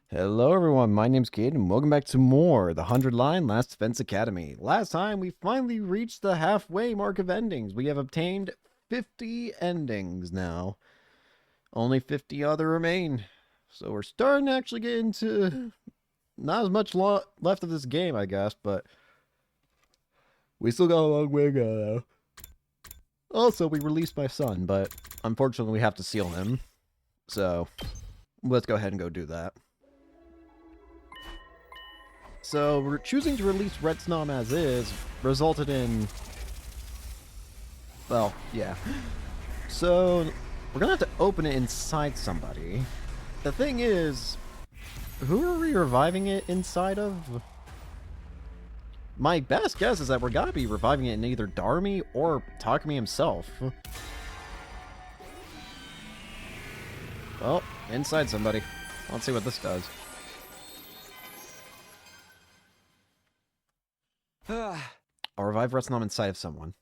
Hello everyone, my name's Cadens, and welcome back to more The 100 Line Last Defense Academy. Last time, we finally reached the halfway mark of endings. We have obtained 50 endings now. Only 50 other remain. So we're starting to actually get into not as much left of this game, I guess, but we still got a long way to go, though. Also, we released my son, but unfortunately we have to seal him. So, let's go ahead and go do that. So, we're choosing to release Red Snom as is, resulted in... Well, yeah. So, we're gonna have to open it inside somebody. The thing is, who are we reviving it inside of? My best guess is that we're gotta be reviving it in either Darumi or Takumi himself. Well, inside somebody. Let's see what this does. I'll revive Red Snom inside of someone.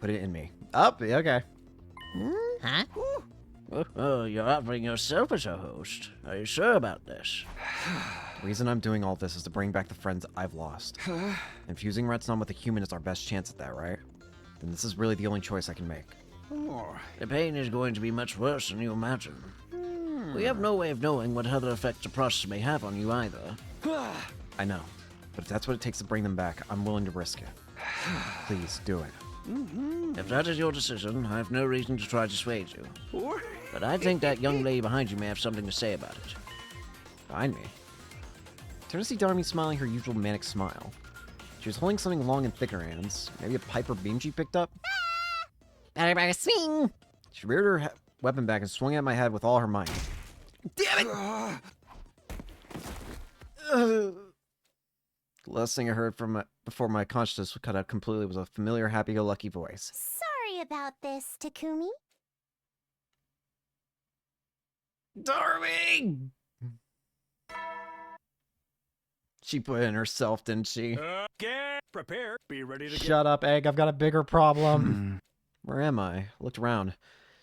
Put it in me. Up, okay. Huh? Oh, you're offering yourself as a host. Are you sure about this? The reason I'm doing all this is to bring back the friends I've lost. Infusing Red Snom with a human is our best chance at that, right? Then this is really the only choice I can make. The pain is going to be much worse than you imagine. We have no way of knowing what other effects the process may have on you either. I know. But if that's what it takes to bring them back, I'm willing to risk it. Please, do it. If that is your decision, I have no reason to try to dissuade you. But I think that young lady behind you may have something to say about it. Behind me? Turn to see Darumi smiling her usual manic smile. She was holding something long and thick in her hands. Maybe a pipe or beam she picked up? Better swing! She reared her weapon back and swung at my head with all her might. Damn The last thing I heard from before my consciousness was cut out completely was a familiar, happy-go-lucky voice. Sorry about this, Takumi. Darumi! She put it in herself, didn't she? Get prepared. Be ready to Shut up, Egg. I've got a bigger problem. Where am I? Looked around.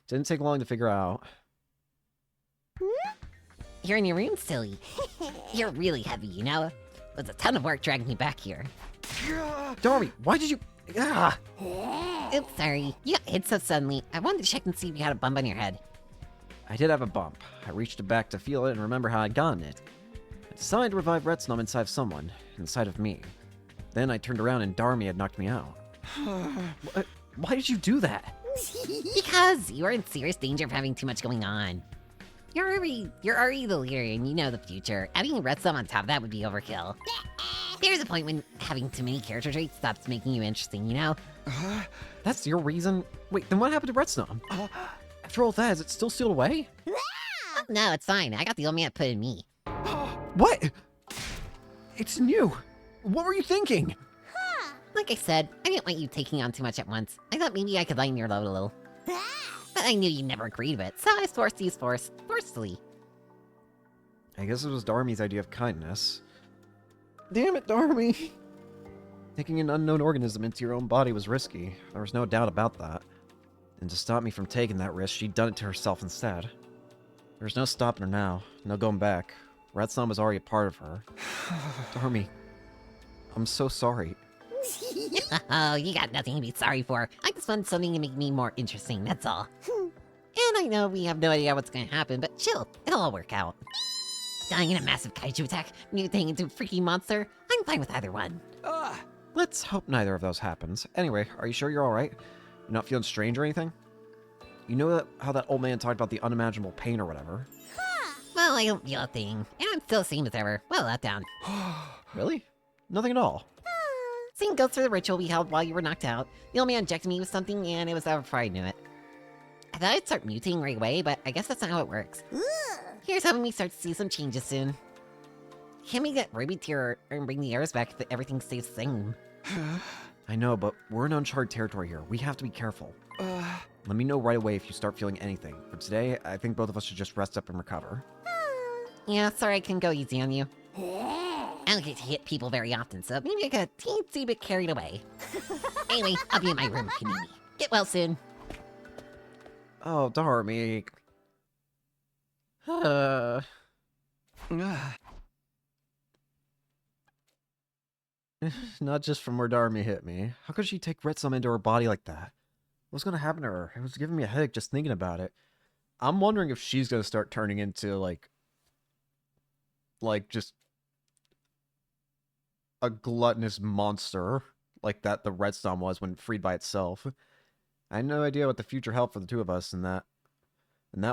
Didn't take long to figure out. You're in your room, silly. You're really heavy, you know? It was a ton of work dragging me back here. Darumi, why did you... Ah! Oops, sorry. You got hit so suddenly. I wanted to check and see if you had a bump on your head. I did have a bump. I reached it back to feel it and remember how I'd gotten it. I decided to revive Red Snom inside of someone, inside of me. Then I turned around and Darumi had knocked me out. Why did you do that? Because you are in serious danger of having too much going on. You're already the leader and you know the future. Adding a Red Snom on top of that would be overkill. There's a point when having too many character traits stops making you interesting, you know? That's your reason? Wait, then what happened to Red Snom? After all that, is it still sealed away? Oh, no, it's fine. I got the old man put in me. What? It's new. What were you thinking? Like I said, I didn't want you taking on too much at once. I thought maybe I could lighten your load a little. But I knew you never agreed to it, so I forced these forcefully. I guess it was Darumi's idea of kindness. Damn it, Darumi! Taking an unknown organism into your own body was risky. There was no doubt about that. And to stop me from taking that risk, she'd done it to herself instead. There's no stopping her now. No going back. Red Snom was already a part of her. Darumi, I'm so sorry. Oh, you got nothing to be sorry for. I just wanted something to make me more interesting, that's all. And I know we have no idea what's gonna happen, but chill, it'll all work out. Dying in a massive kaiju attack, mutating into a freaky monster, I'm fine with either one. Let's hope neither of those happens. Anyway, are you sure you're alright? You're not feeling strange or anything? You know how that old man talked about the unimaginable pain or whatever? Well, I don't feel a thing, and I'm still the same as ever. Well, let down. Really? Nothing at all. Same goes for the ritual we held while you were knocked out. The old man injected me with something, and it was over before I knew it. I thought I'd start mutating right away, but I guess that's not how it works. Here's hoping we start to see some changes soon. Can we get Ruby Tier and bring the heirs back if everything stays the same? I know, but we're in uncharted territory here. We have to be careful. Let me know right away if you start feeling anything. For today, I think both of us should just rest up and recover. Yeah, sorry I couldn't go easy on you. I don't get to hit people very often, so maybe I got a teensy bit carried away. Anyway, I'll be in my room if you need me. Get well soon. Oh, Darumi. Not just from where Darumi hit me. How could she take Retsum into her body like that? What's gonna happen to her? It was giving me a headache just thinking about it. I'm wondering if she's gonna start turning into like just a gluttonous monster like that the Redstone was when freed by itself. I had no idea what the future held for the two of us, and that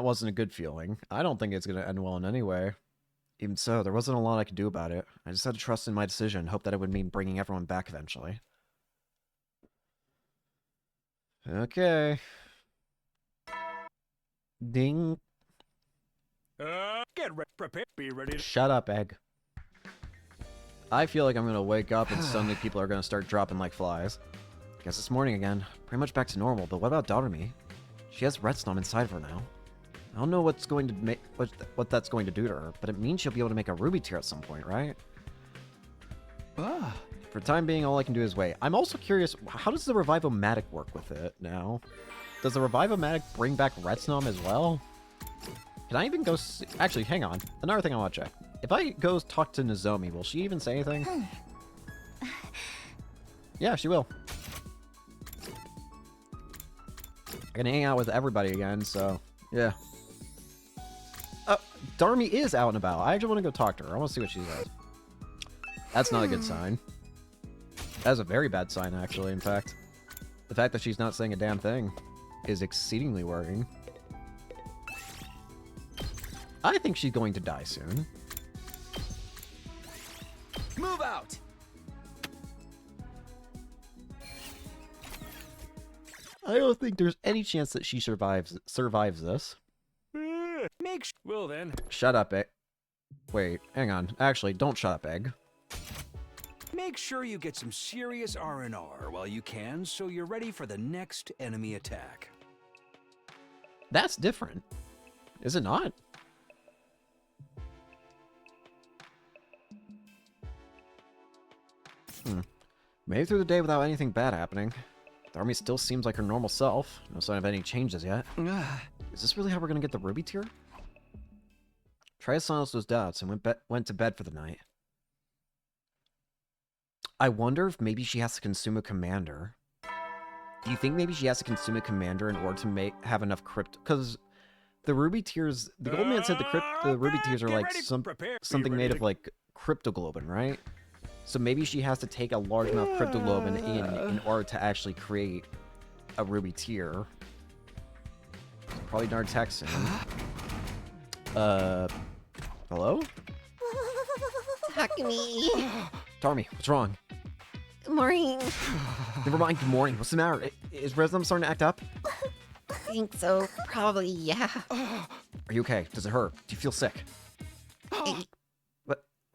wasn't a good feeling. I don't think it's gonna end well in any way. Even so, there wasn't a lot I could do about it. I just had to trust in my decision and hope that it would mean bringing everyone back eventually. Okay. Ding. Get ready, prepare, be ready to... Shut up, Egg. I feel like I'm gonna wake up and suddenly people are gonna start dropping like flies. Guess it's morning again. Pretty much back to normal, but what about Darumi? She has Redstone inside of her now. I don't know what's going to make what that's going to do to her, but it means she'll be able to make a ruby tier at some point, right? For the time being, all I can do is wait. I'm also curious, how does the Revive-O-Matic work with it now? Does the Revive-O-Matic bring back Redstone as well? Can I even go see... Actually, hang on. Another thing I want to check. If I go talk to Nozomi, will she even say anything? Yeah, she will. I can hang out with everybody again, so... Yeah. Darumi is out and about. I actually want to go talk to her. I want to see what she says. That's not a good sign. That's a very bad sign, actually, in fact. The fact that she's not saying a damn thing is exceedingly worrying. I think she's going to die soon. Move out! I don't think there's any chance that she survives this. Make sure... Well then. Shut up, Egg. Wait, hang on. Actually, don't shut up, Egg. Make sure you get some serious R&R while you can, so you're ready for the next enemy attack. That's different. Is it not? Maybe through the day without anything bad happening. The army still seems like her normal self. No sign of any changes yet. Is this really how we're gonna get the ruby tier? Try to silence those doubts and went to bed for the night. I wonder if maybe she has to consume a commander. Do you think maybe she has to consume a commander in order to have enough crypto? Because the ruby tiers, the gold man said the ruby tiers are like something made of like cryptoglobin, right? So maybe she has to take a large amount of cryptoglobin in order to actually create a ruby tier. Probably darn Texan. Hello? Takumi. Darumi, what's wrong? Good morning. Never mind, good morning. What's the matter? Is Resnum starting to act up? I think so. Probably, yeah. Are you okay? Does it hurt? Do you feel sick? Hey,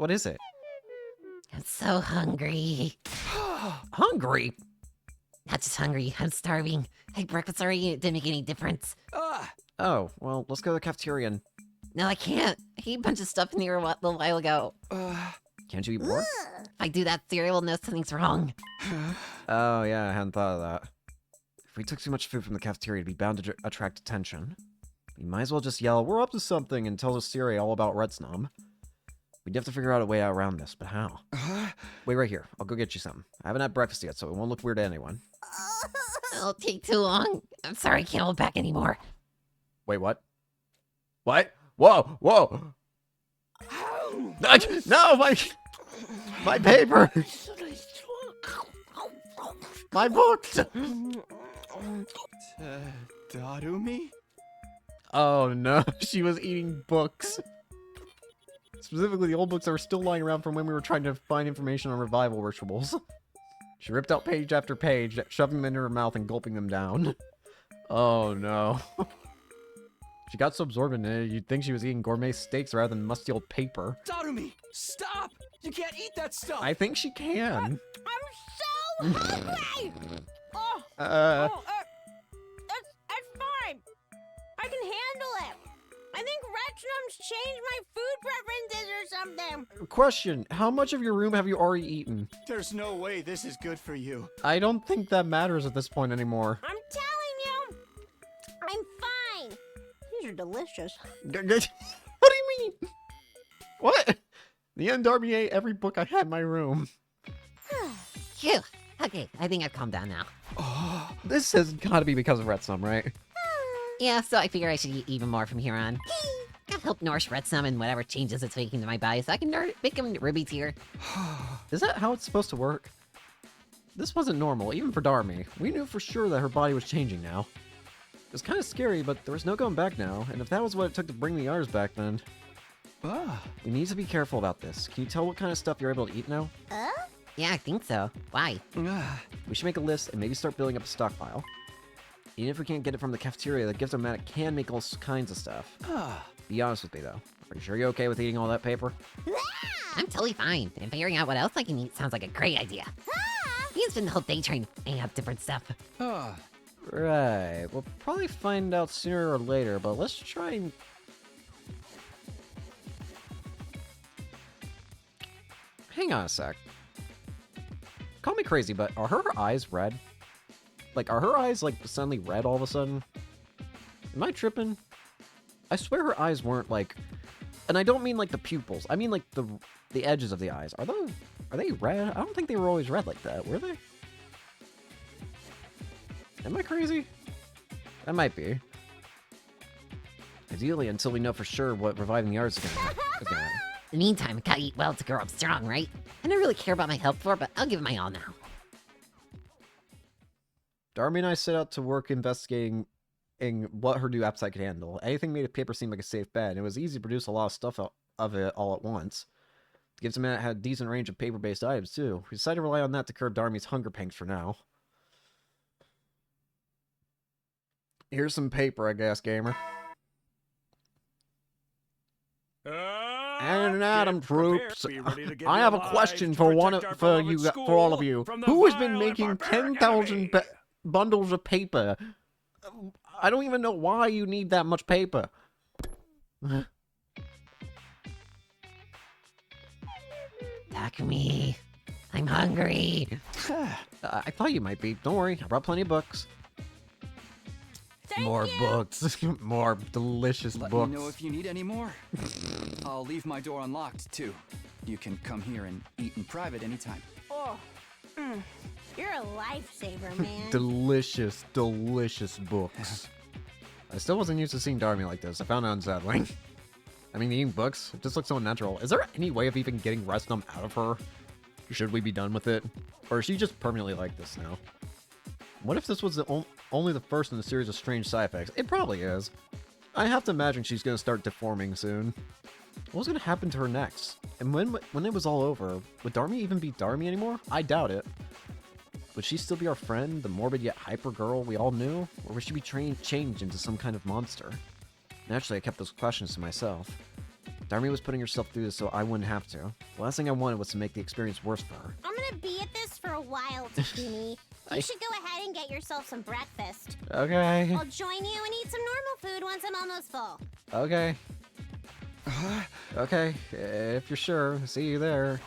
What is it? I'm so hungry. Hungry? Not just hungry, I'm starving. Hey, breakfast already didn't make any difference. Oh, well, let's go to the cafeteria and... No, I can't. I ate a bunch of stuff in here a little while ago. Can't you eat more? If I do that, Cereal will know something's wrong. Oh, yeah, I hadn't thought of that. If we took too much food from the cafeteria, it'd be bound to attract attention. We might as well just yell, "We're up to something," and tell the Siri all about Redsnum. We'd have to figure out a way out around this, but how? Wait right here. I'll go get you something. I haven't had breakfast yet, so it won't look weird to anyone. It'll take too long. I'm sorry, I can't hold back anymore. Wait, what? What? Whoa! Whoa! No, my paper! My books! Darumi? Oh no, she was eating books. Specifically, the old books that were still lying around from when we were trying to find information on revival rituals. She ripped out page after page, shoving them into her mouth and gulping them down. Oh no. She got so absorbed in it, you'd think she was eating gourmet steaks rather than musty old paper. Darumi, stop! You can't eat that stuff! I think she can. I'm so hungry! Uh, That's fine. I can handle it. I think Retronum's changed my food preferences or something. Question, how much of your room have you already eaten? There's no way this is good for you. I don't think that matters at this point anymore. I'm telling you, I'm fine. These are delicious. What do you mean? What? The end Darby ate every book I had in my room. Phew. Okay, I think I've calmed down now. Oh, this has got to be because of Red Sum, right? Yeah, so I figure I should eat even more from here on. Gotta help nourish Red Sum and whatever changes it's making to my body so I can make him Ruby tier. Is that how it's supposed to work? This wasn't normal, even for Darumi. We knew for sure that her body was changing now. It was kind of scary, but there was no going back now, and if that was what it took to bring the R's back, then... We need to be careful about this. Can you tell what kind of stuff you're able to eat now? Yeah, I think so. Why? We should make a list and maybe start building up a stockpile. Even if we can't get it from the cafeteria, the gift-o-matic can make all kinds of stuff. Be honest with me, though. Are you sure you're okay with eating all that paper? I'm totally fine, and figuring out what else I can eat sounds like a great idea. He has been the whole day trying to hang out different stuff. Right. We'll probably find out sooner or later, but let's try and... Hang on a sec. Call me crazy, but are her eyes red? Like, are her eyes, like, suddenly red all of a sudden? Am I tripping? I swear her eyes weren't, like... And I don't mean, like, the pupils. I mean, like, the edges of the eyes. Are they red? I don't think they were always red like that, were they? Am I crazy? I might be. Ideally, until we know for sure what reviving the arts is gonna happen. In the meantime, I gotta eat well to grow up strong, right? I don't really care about my health for, but I'll give it my all now. Darumi and I set out to work investigating what her new appetite could handle. Anything made of paper seemed like a safe bet, and it was easy to produce a lot of stuff of it all at once. The Gift-o-matic had a decent range of paper-based items, too. We decided to rely on that to curb Darumi's hunger pangs for now. Here's some paper, I guess, gamer. And Adam troops, I have a question for all of you. Who has been making 10,000 bundles of paper? I don't even know why you need that much paper. Takumi, I'm hungry. I thought you might be. Don't worry, I brought plenty of books. More books. More delicious Let books. me know if you need any more. I'll leave my door unlocked, too. You can come here and eat in private anytime. Oh, you're a lifesaver, man. Delicious, delicious books. I still wasn't used to seeing Darumi like this. I found it unsettling. I mean, eating books, it just looks so unnatural. Is there any way of even getting Resnum out of her? Should we be done with it? Or is she just permanently like this now? What if this was only the first in a series of strange side effects? It probably is. I have to imagine she's going to start deforming soon. What was going to happen to her next? And when it was all over, would Darumi even be Darumi anymore? I doubt it. Would she still be our friend, the morbid yet hyper girl we all knew? Or would she be changed into some kind of monster? Naturally, I kept those questions to myself. Darumi was putting herself through this so I wouldn't have to. The last thing I wanted was to make the experience worse for her. I'm gonna be at this for a while, Takumi. You should go ahead and get yourself some breakfast. Okay. I'll join you and eat some normal food once I'm almost full. Okay. Okay, if you're sure. See you there.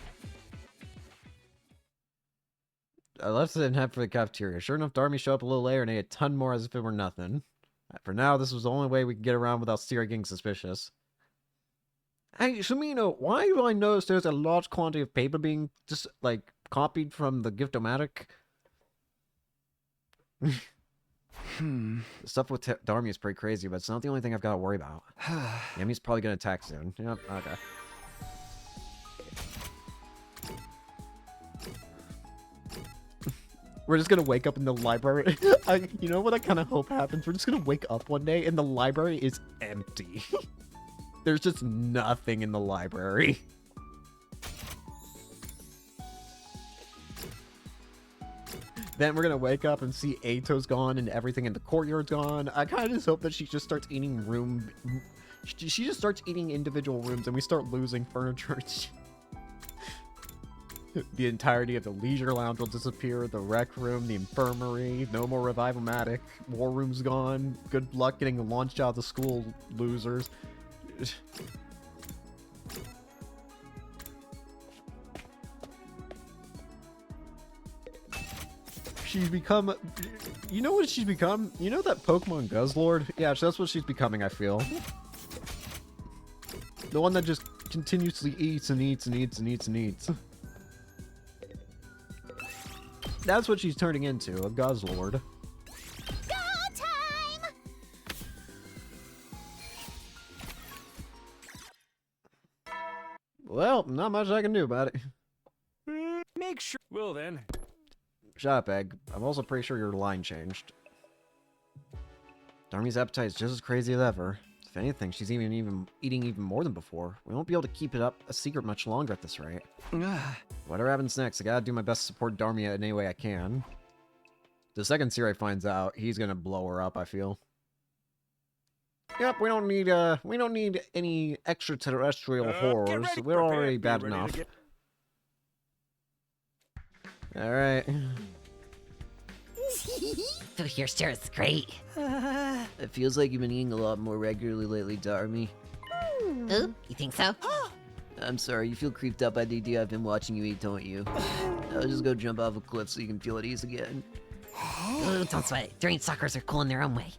I left it and head for the cafeteria. Sure enough, Darumi showed up a little later and ate a ton more as if it were nothing. For now, this was the only way we could get around without Sierra getting suspicious. Hey, Sumino, why do I notice there's a large quantity of paper being just, like, copied from the Gift-o-matic? The stuff with Darumi is pretty crazy, but it's not the only thing I've got to worry about. Yami's probably going to attack soon. Yep, okay. We're just going to wake up in the library. You know what I kind of hope happens? We're just going to wake up one day and the library is empty. There's just nothing in the library. Then we're gonna wake up and see Eito's gone and everything in the courtyard's gone. I kind of just hope that she just starts eating she just starts eating individual rooms and we start losing furniture. The entirety of the leisure lounge will disappear, the rec room, the infirmary, no more Revival-matic, war room's gone. Good luck getting launched out of the school, losers. She's become... You know what she's become? You know that Pokemon Guzzlord? Yeah, that's what she's becoming, I feel. The one that just continuously eats and eats and eats and eats and eats. That's what she's turning into, a Guzzlord. Go time! Well, not much I can do about it. Make sure. Well then. Shut up, Egg. I'm also pretty sure your line changed. Darumi's appetite is just as crazy as ever. If anything, she's even eating even more than before. We won't be able to keep it up a secret much longer at this rate. Whatever happens next, I gotta do my best to support Darumi in any way I can. The second Sirai finds out, he's gonna blow her up, I feel. Yep, we don't need any extraterrestrial horrors. We're already bad enough. Alright. Food here sure is great. It feels like you've been eating a lot more regularly lately, Darumi. Ooh, you think so? I'm sorry, you feel creeped out by the idea I've been watching you eat, don't you? I'll just go jump off a cliff so you can feel at ease again. Ooh, don't sweat it. Deranged suckers are cool in their own way.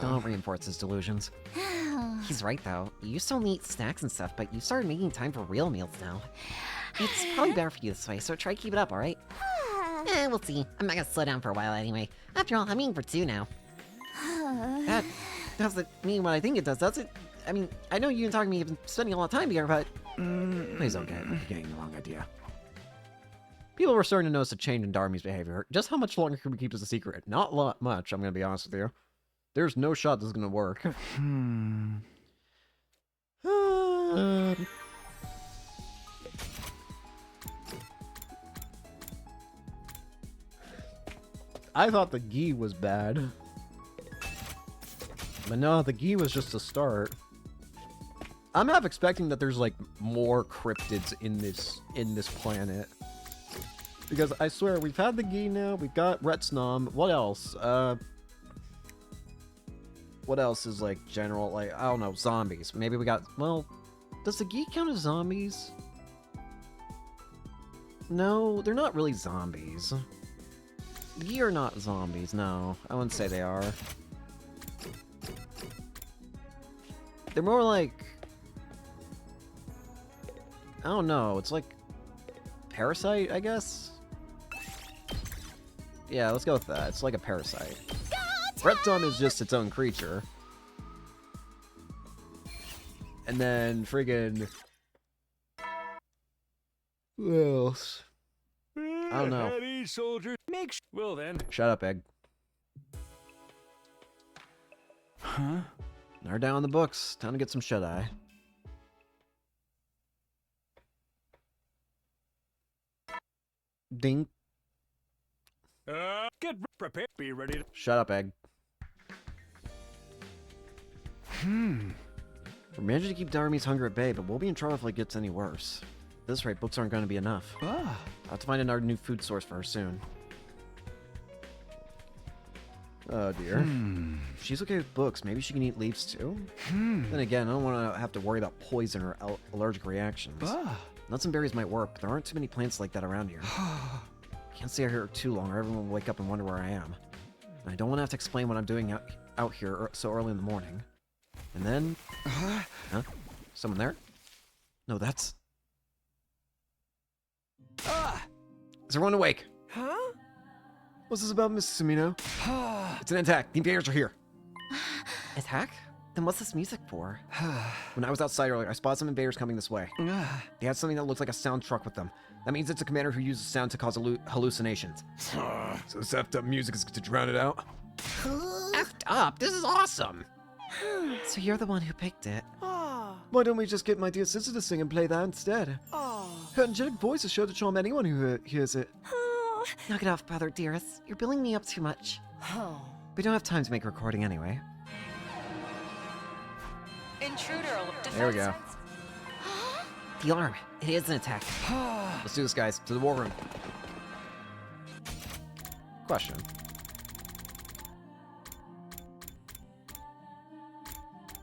Don't reinforce his delusions. He's right, though. You used to only eat snacks and stuff, but you started making time for real meals now. It's probably better for you this way, so try to keep it up, alright? We'll see. I'm not gonna slow down for a while anyway. After all, I'm eating for 2 now. That doesn't mean what I think it does it? I mean, I know you and Takumi have been spending a lot of time together, but... Please don't get getting the wrong idea. People were starting to notice a change in Darumi's behavior. Just how much longer can we keep this a secret? Not much, I'm gonna be honest with you. There's no shot this is gonna work. I thought the ghee was bad. But no, the ghee was just a start. I'm half expecting that there's like more cryptids in this planet. Because I swear, we've had the ghee now, we've got Retsnom, what else? What else is like general, like, I don't know, zombies. Maybe we got, well, does the ghee count as zombies? No, they're not really zombies. Ghee are not zombies, no. I wouldn't say they are. They're more like... I don't know, it's like... parasite, I guess? Yeah, let's go with that. It's like a parasite. Retsnom is just its own creature. And then friggin... who else? I don't know. Heavy soldiers. Make sure. Well then. Shut up, Egg. Huh? Narrow down the books. Time to get some shut-eye. Ding. Get prepared. Be ready to. Shut up, Egg. We're managing to keep Darumi's hunger at bay, but we'll be in trouble if it gets any worse. At this rate, books aren't going to be enough. I'll have to find another new food source for her soon. Oh dear. If she's okay with books, maybe she can eat leaves too? Then again, I don't want to have to worry about poison or allergic reactions. Nuts and berries might work, but there aren't too many plants like that around here. Can't stay here too long or everyone will wake up and wonder where I am. And I don't want to have to explain what I'm doing out here so early in the morning. And then... Huh? Someone there? No, that's... Is everyone awake? Huh? What's this about, Mrs. Sumino? It's an attack. The invaders are here. Attack? Then what's this music for? When I was outside earlier, I spotted some invaders coming this way. They had something that looks like a sound truck with them. That means it's a commander who uses sound to cause hallucinations. So this effed up music is to drown it out? Effed up! This is awesome! So you're the one who picked it. Why don't we just get my dear sister to sing and play that instead? Her angelic voice is sure to charm anyone who hears it. Knock it off, brother dearest. You're billing me up too much. We don't have time to make a recording anyway. Intruder defense. There we go. The alarm. It is an attack. Let's do this, guys. To the war room. Question.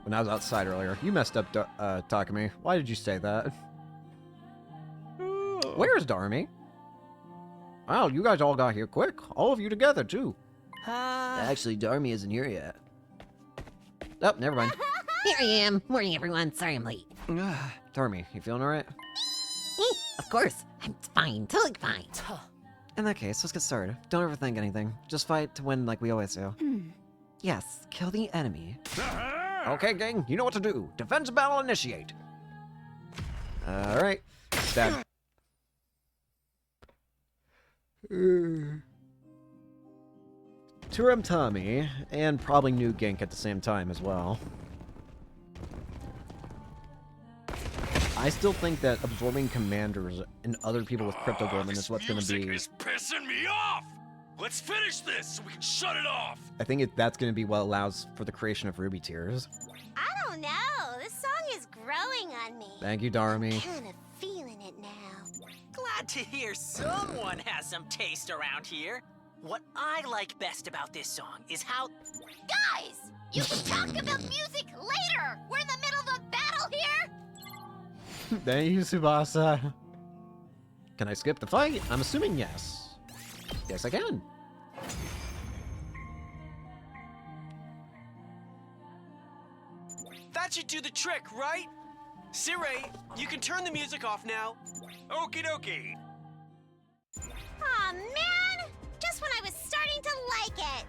When I was outside earlier, you messed up, Takumi. Why did you say that? Where's Darumi? Wow, you guys all got here quick. All of you together, too. Actually, Darumi isn't here yet. Oh, never mind. Here I am. Morning, everyone. Sorry I'm late. Darumi, you feeling alright? Of course. I'm fine. Totally fine. In that case, let's get started. Don't overthink anything. Just fight to win like we always do. Yes, kill the enemy. Okay, gang, you know what to do. Defense battle initiate. Alright. Stab. Turam Tommy, and probably New Gink at the same time as well. I still think that absorbing commanders and other people with crypto golden is what's going to be. This music is pissing me off. Let's finish this so we can shut it off. I think that's going to be what allows for the creation of ruby tiers. I don't know. This song is growing on me. Thank you, Darumi. Kind of feeling it now. Glad to hear someone has some taste around here. What I like best about this song is how... Guys, you can talk about music later. We're in the middle of a battle here. Thank you, Tsubasa. Can I skip the fight? I'm assuming yes. Yes, I can. That should do the trick, right? Sirei, you can turn the music off now. Okie dokie. Aw, man. Just when I was starting to like it.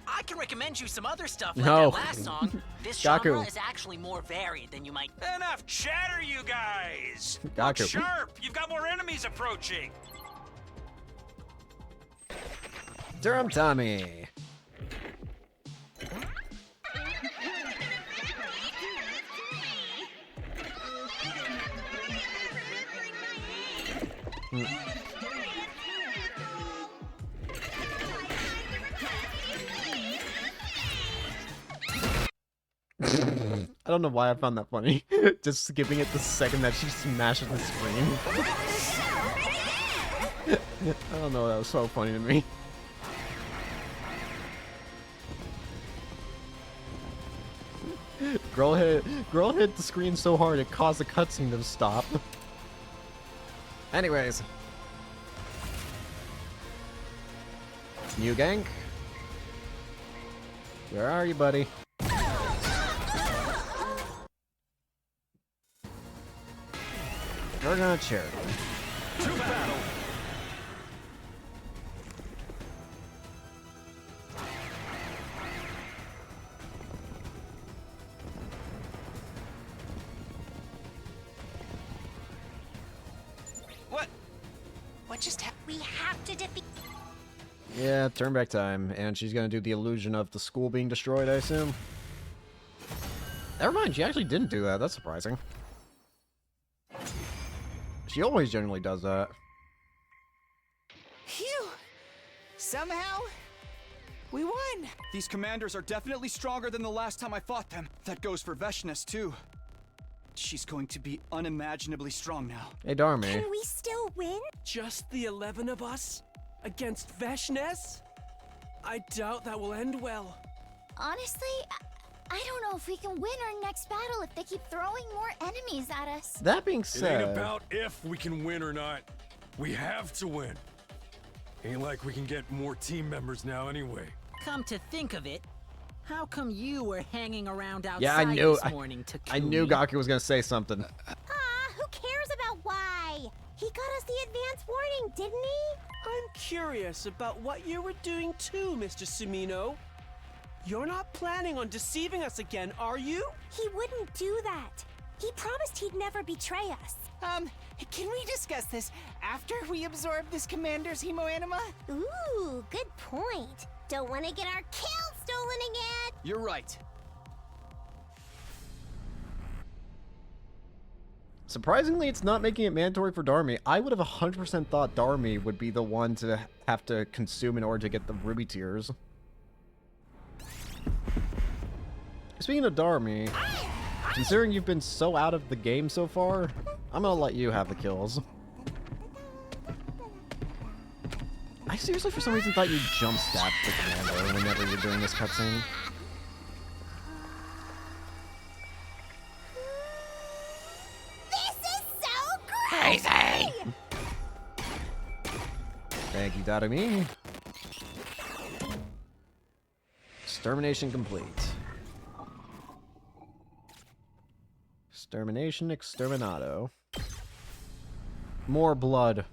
I can recommend you some other stuff like No. that last song. This Gaku. genre is actually more varied than you might... Enough chatter, you guys. Look Gaku. sharp. You've got more enemies approaching. Turam Tommy. I don't know why I found that funny. Just skipping it the second that she smashes the screen. I don't know, that was so funny to me. Girl hit the screen so hard it caused the cutscene to stop. Anyways. New Gank. Where are you, buddy? We're gonna cheer. To battle. What just happened? We have to defeat. Yeah, turn back time, and she's gonna do the illusion of the school being destroyed, I assume. Never mind, she actually didn't do that. That's surprising. She always generally does that. Phew! Somehow, we won! These commanders are definitely stronger than the last time I fought them. That goes for Veshness, too. She's going to be unimaginably strong now. Hey, Darumi. Can we still win? Just the 11 of us? Against Veshness? I doubt that will end well. Honestly, I don't know if we can win our next battle if they keep throwing more enemies at us. That being It ain't said, about if we can win or not. We have to win. Ain't like we can get more team members now anyway. Come to think of it, how come you were hanging around outside yeah, I knew. this morning, Takumi? I knew Gaku was gonna say something. Who cares about why? He got us the advance warning, didn't he? I'm curious about what you were doing too, Mr. Sumino. You're not planning on deceiving us again, are you? He wouldn't do that. He promised he'd never betray us. Can we discuss this after we absorb this commander's hemoanima? Ooh, good point. Don't want to get our kill stolen again. You're right. Surprisingly, it's not making it mandatory for Darumi. I would have 100% thought Darumi would be the one to have to consume in order to get the ruby tiers. Speaking of Darumi, considering you've been so out of the game so far, I'm gonna let you have the kills. I seriously, for some reason, thought you jump stabbed the commander whenever you're doing this cutscene. This is so crazy! Thank you, Darumi. Extermination complete. Extermination, exterminato. More blood.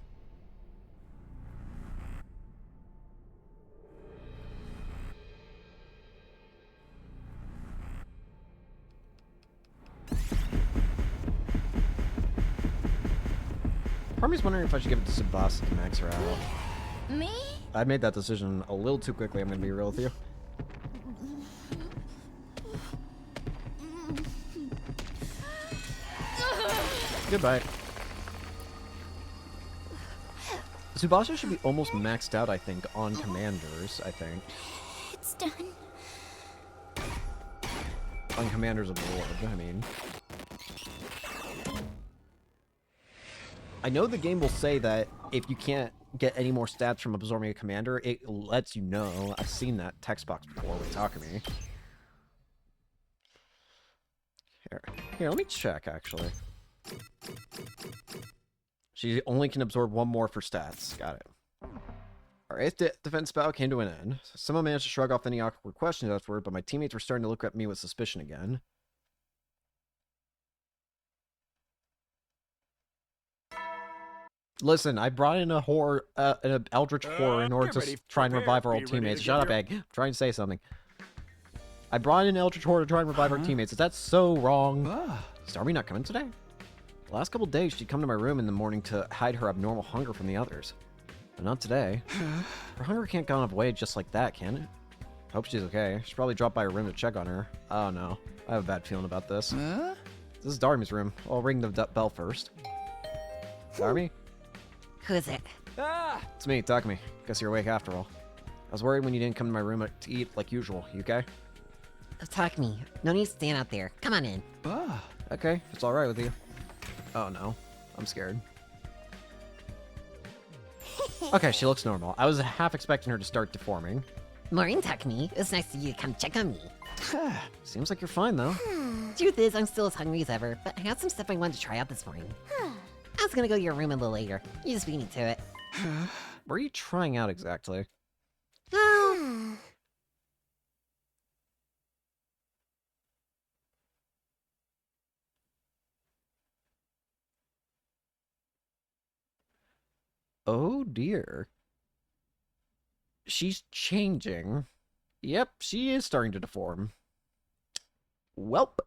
Part of me's wondering if I should give it to Tsubasa to max her out. Me? I made that decision a little too quickly, I'm gonna be real with you. Goodbye. Tsubasa should be almost maxed out, I think, on commanders, I think. It's done. On commanders of the Lord, I mean. I know the game will say that if you can't get any more stats from absorbing a commander, it lets you know. I've seen that text box before with Takumi. Here, let me check, actually. She only can absorb one more for stats. Got it. Alright, defense battle came to an end. Someone managed to shrug off any awkward questions afterward, but my teammates were starting to look at me with suspicion again. Listen, I brought in a horror, an eldritch horror in order to try and revive our old teammates. Shut up, Egg. I'm trying to say something. I brought in an eldritch horror to try and revive our teammates. Is that so wrong? Is Darumi not coming today? The last couple days, she'd come to my room in the morning to hide her abnormal hunger from the others. But not today. Her hunger can't go away just like that, can it? Hope she's okay. She probably dropped by her room to check on her. Oh no. I have a bad feeling about this. This is Darumi's room. I'll ring the bell first. Darumi? Who is it? It's me, Takumi. Guess you're awake after all. I was worried when you didn't come to my room to eat like usual. You okay? Takumi, no need to stand out there. Come on in. Okay, if it's alright with you. Oh no. I'm scared. Okay, she looks normal. I was half expecting her to start deforming. Morning, Takumi. It's nice of you to come check on me. Seems like you're fine, though. Truth is, I'm still as hungry as ever, but I had some stuff I wanted to try out this morning. I was gonna go to your room a little later. You just beat me to it. What are you trying out exactly? Oh dear. She's changing. Yep, she is starting to deform. Welp.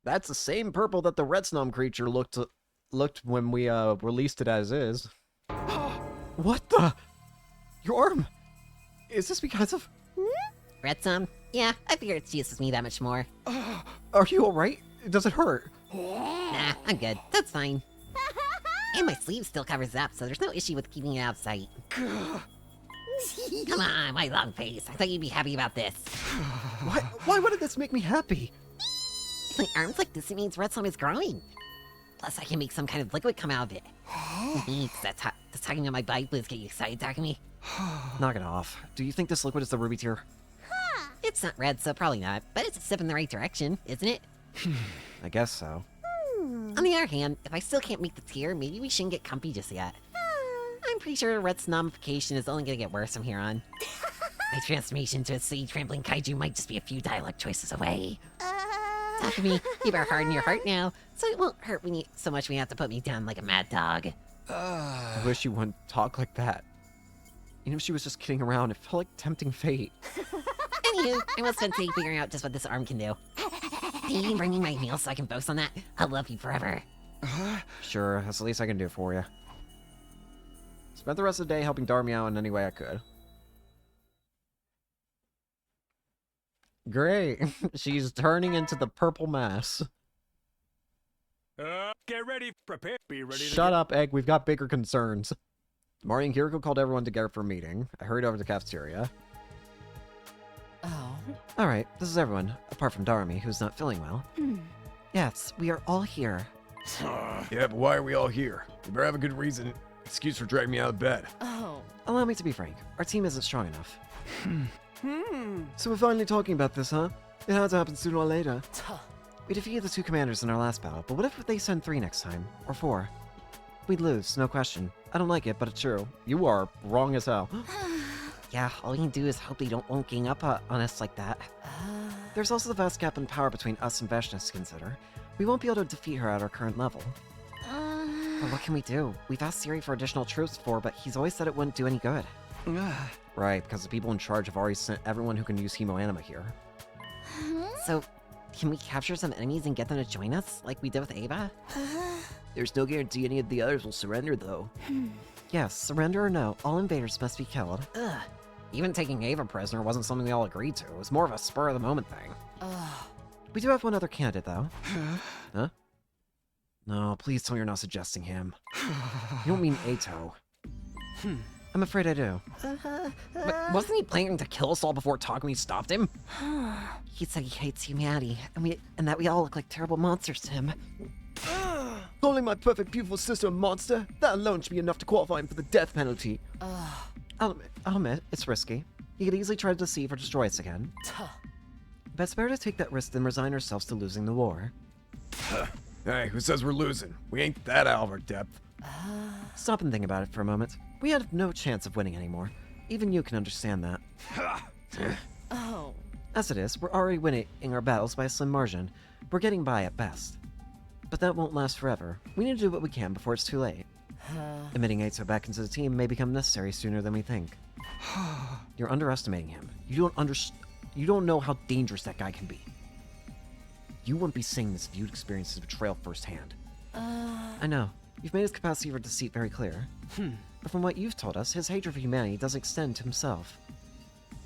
That's the same purple that the red snom creature looked when we released it as is. What the? Your arm? Is this because of... Retsum? Yeah, I figured it uses me that much more. Are you alright? Does it hurt? Nah, I'm good. That's fine. And my sleeve still covers up, so there's no issue with keeping it out of sight. Come on, my long face. I thought you'd be happy about this. Why wouldn't this make me happy? If my arm's like this, it means Retsum is growing. Plus, I can make some kind of liquid come out of it. Does talking about my body blues get you excited, Takumi? Knock it off. Do you think this liquid is the ruby tier? It's not red, so probably not. But it's a step in the right direction, isn't it? I guess so. On the other hand, if I still can't make the tier, maybe we shouldn't get comfy just yet. I'm pretty sure Red's nomification is only gonna get worse from here on. My transformation into a city trampling kaiju might just be a few dialogue choices away. Takumi, keep our heart in your heart now, so it won't hurt when you so much when you have to put me down like a mad dog. I wish you wouldn't talk like that. Even if she was just kidding around, it felt like tempting fate. Anywho, I will spend today figuring out just what this arm can do. Can you bring me my meal so I can boast on that? I'll love you forever. Sure, that's the least I can do for you. Spent the rest of the day helping Darumi out in any way I could. Great. She's turning into the purple mass. Get ready, prepare, be ready to Shut up, Egg. We've got bigger concerns. Morning, Kiriko called everyone together for a meeting. I hurried over to the cafeteria. Oh. Alright, this is everyone, apart from Darumi, who's not feeling well. Yes, we are all here. Yeah, but why are we all here? You better have a good reason. Excuse for dragging me out of bed. Oh. Allow me to be frank. Our team isn't strong enough. So we're finally talking about this, huh? It had to happen sooner or later. We defeated the 2 commanders in our last battle, but what if they send 3 next time? Or 4? We'd lose, no question. I don't like it, but it's true. You are wrong as hell. Yeah, all we can do is hope they won't gang up on us like that. There's also the vast gap in power between us and Vashnis to consider. We won't be able to defeat her at our current level. But what can we do? We've asked Siri for additional troops before, but he's always said it wouldn't do any good. Right, because the people in charge have already sent everyone who can use Hemoanima here. So, can we capture some enemies and get them to join us, like we did with Ava? There's no guarantee any of the others will surrender, though. Yes, surrender or no, all invaders must be killed. Even taking Ava prisoner wasn't something we all agreed to. It was more of a spur-of-the-moment thing. We do have one other candidate, though. Huh? No, please tell me you're not suggesting him. You don't mean Ato. I'm afraid I do. But wasn't he planning to kill us all before Takumi stopped him? He said he hates humanity, and that we all look like terrible monsters to him. Calling my perfect, beautiful sister a monster? That alone should be enough to qualify him for the death penalty. I'll admit, it's risky. He could easily try to deceive or destroy us again. But it's better to take that risk than resign ourselves to losing the war. Hey, who says we're losing? We ain't that out of our depth. Stop and think about it for a moment. We have no chance of winning anymore. Even you can understand that. Oh. As it is, we're already winning our battles by a slim margin. We're getting by at best. But that won't last forever. We need to do what we can before it's too late. Admitting Ato back into the team may become necessary sooner than we think. You're underestimating him. You don't know how dangerous that guy can be. You wouldn't be saying this if you'd experienced his betrayal firsthand. I know. You've made his capacity for deceit very clear. But from what you've told us, his hatred for humanity does extend to himself.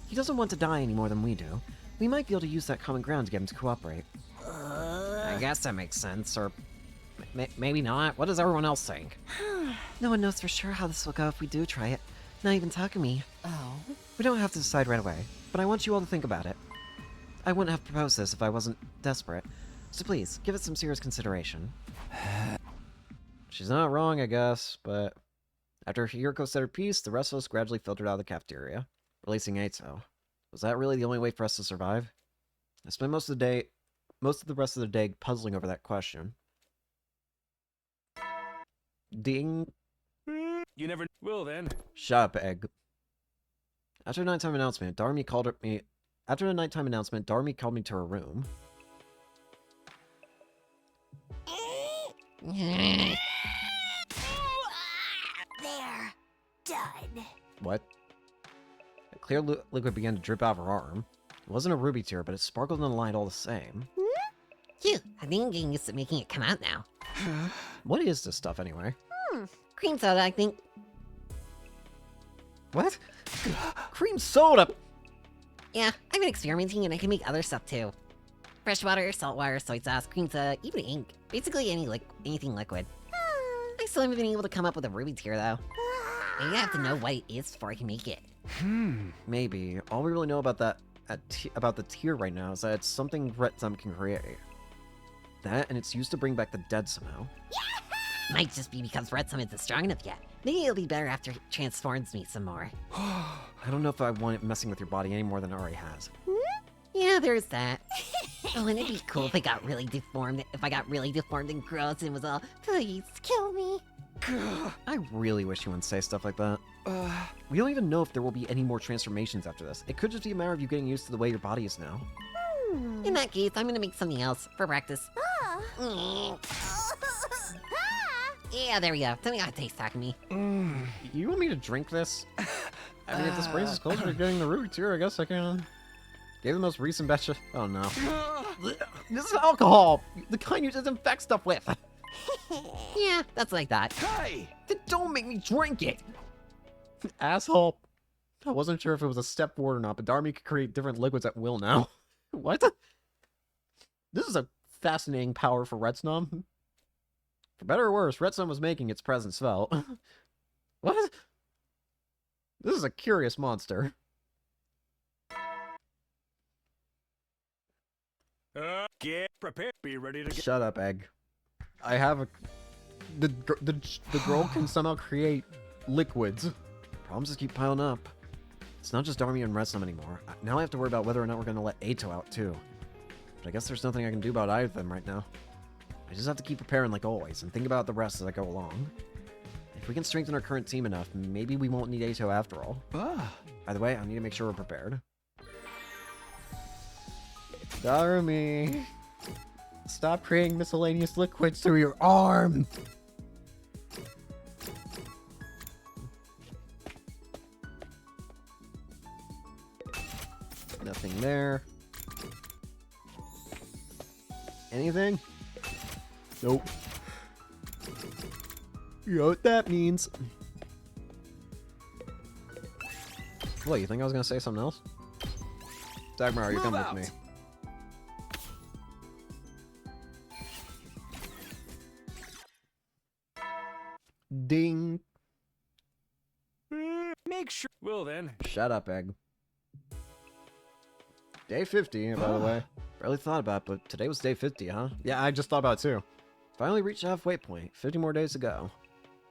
He doesn't want to die any more than we do. We might be able to use that common ground to get him to cooperate. I guess that makes sense, or maybe not. What does everyone else think? No one knows for sure how this will go if we do try it. Not even Takumi. Oh. We don't have to decide right away, but I want you all to think about it. I wouldn't have proposed this if I wasn't desperate. So please, give it some serious consideration. She's not wrong, I guess, but after Hiriko said her piece, the rest of us gradually filtered out of the cafeteria, releasing Ato. Was that really the only way for us to survive? I spent most of the rest of the day puzzling over that question. Ding. You never will then. Shut up, Egg. After the nighttime announcement, Darumi called me to her room. There. Done. What? A clear liquid began to drip out of her arm. It wasn't a ruby tear, but it sparkled in the light all the same. Phew, I think I'm getting used to making it come out now. What is this stuff, anyway? Cream soda, I think. What? Cream soda! Yeah, I've been experimenting and I can make other stuff too. Freshwater, saltwater, soy sauce, cream soda, even ink. Basically anything liquid. I still haven't been able to come up with a ruby tear though. Maybe I have to know what it is before I can make it. Maybe. All we really know about about the tear right now is that it's something Retsum can create. That, and it's used to bring back the dead somehow. Might just be because Red Summit isn't strong enough yet. Maybe it'll be better after it transforms me some more. I don't know if I want it messing with your body any more than it already has. Yeah, there's that. Oh, wouldn't it be cool if I got really deformed and gross and was all, please kill me. I really wish you wouldn't say stuff like that. We don't even know if there will be any more transformations after this. It could just be a matter of you getting used to the way your body is now. In that case, I'm gonna make something else for practice. Yeah, there we go. Something I taste Takumi. You want me to drink this? I mean, if this brings us closer to getting the ruby tear, I guess I can. Gave the most recent batch of... Oh, no. This is alcohol! The kind you disinfect stuff with! Yeah, that's like that. Hey! Then don't make me drink it! Asshole. I wasn't sure if it was a step forward or not, but Darumi could create different liquids at will now. What? This is a fascinating power for Retsum. For better or worse, Retsum was making its presence felt. What? This is a curious monster. Get prepared. Be ready to get. Shut up, Egg. I have a... The girl can somehow create liquids. Problems just keep piling up. It's not just Darumi and Retsum anymore. Now I have to worry about whether or not we're going to let Ato out, too. But I guess there's nothing I can do about either of them right now. I just have to keep preparing like always, and think about the rest as I go along. If we can strengthen our current team enough, maybe we won't need Ato after all. By the way, I need to make sure we're prepared. Darumi! Stop creating miscellaneous liquids through your arm! Nothing there. Anything? Nope. You know what that means. What, you think I was gonna say something else? Dagmar, you come with me. Ding. Make sure. Well then. Shut up, Egg. Day 50, by the way. Barely thought about it, but today was day 50, huh? Yeah, I just thought about it too. Finally reached the halfway point. 50 more days to go.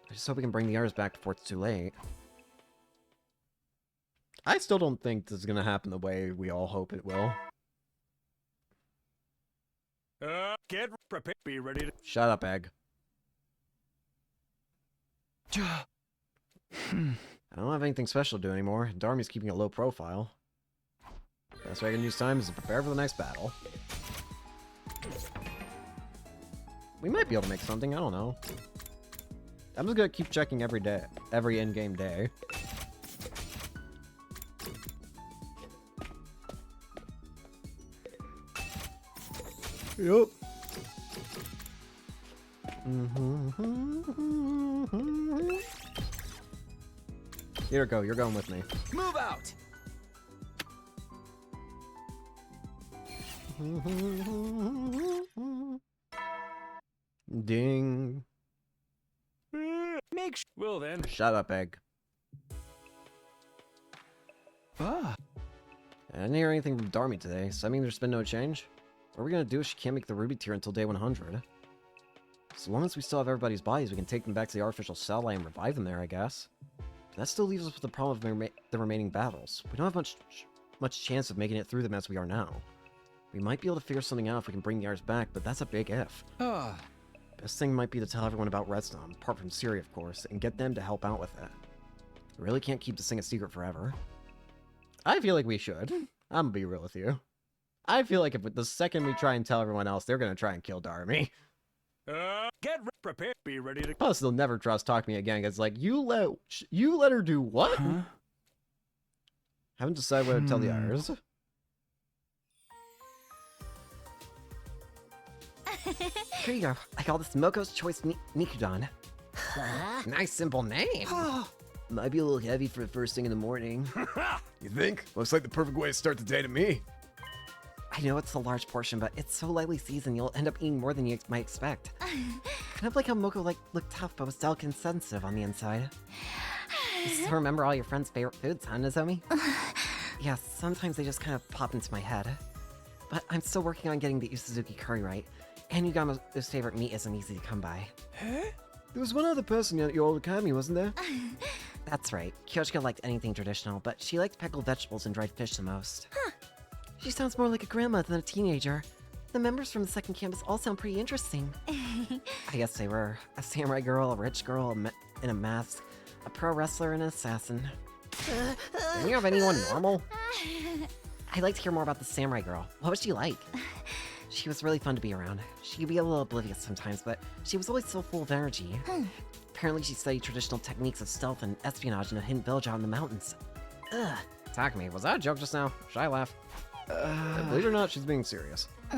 I just hope we can bring the others back before it's too late. I still don't think this is gonna happen the way we all hope it will. Get prepared. Be ready to. Shut up, Egg. I don't have anything special to do anymore. Darumi's keeping a low profile. Best way I can use time is to prepare for the next battle. We might be able to make something, I don't know. I'm just gonna keep checking every day, every in-game day. Yup. Here we go, you're going with me. Move out. Ding. Make sure. Well then. Shut up, Egg. Ah. I didn't hear anything from Darumi today, so I mean there's been no change. What are we gonna do if she can't make the Ruby tier until day 100? So long as we still have everybody's bodies, we can take them back to the artificial satellite and revive them there, I guess. But that still leaves us with the problem of the remaining battles. We don't have much chance of making it through them as we are now. We might be able to figure something out if we can bring the others back, but that's a big if. Ah. Best thing might be to tell everyone about Redstone, apart from Siri, of course, and get them to help out with it. We really can't keep this thing a secret forever. I feel like we should. I'm gonna be real with you. I feel like if the second we try and tell everyone else, they're gonna try and kill Darumi. Get prepared. Be ready to. Plus, they'll never trust talk me again. It's like you let her do what? Huh? Haven't decided what to tell the others. Here you go. I call this Moko's Choice Nikudon. Nice simple name. Might be a little heavy for the first thing in the morning. You think? Looks like the perfect way to start the day to me. I know it's a large portion, but it's so lightly seasoned you'll end up eating more than you might expect. Kind of like how Moko looked tough but was delicate and sensitive on the inside. You still remember all your friends' favorite foods, huh, Nozomi? Yeah, sometimes they just kind of pop into my head. But I'm still working on getting the Usuzuki curry right, and Yugamo's favorite meat isn't easy to come by. Huh? There was one other person at your old academy, wasn't there? That's right. Kyoshika liked anything traditional, but she liked pickled vegetables and dried fish the most. She sounds more like a grandma than a teenager. The members from the second campus all sound pretty interesting. I guess they were. A samurai girl, a rich girl in a mask, a pro wrestler, and an assassin. Can you have anyone normal? I'd like to hear more about the samurai girl. What was she like? She was really fun to be around. She could be a little oblivious sometimes, but she was always so full of energy. Apparently she studied traditional techniques of stealth and espionage in a hidden village out in the mountains. Ugh. Takumi, was that a joke just now? Should I laugh? Believe it or not, she's being serious. I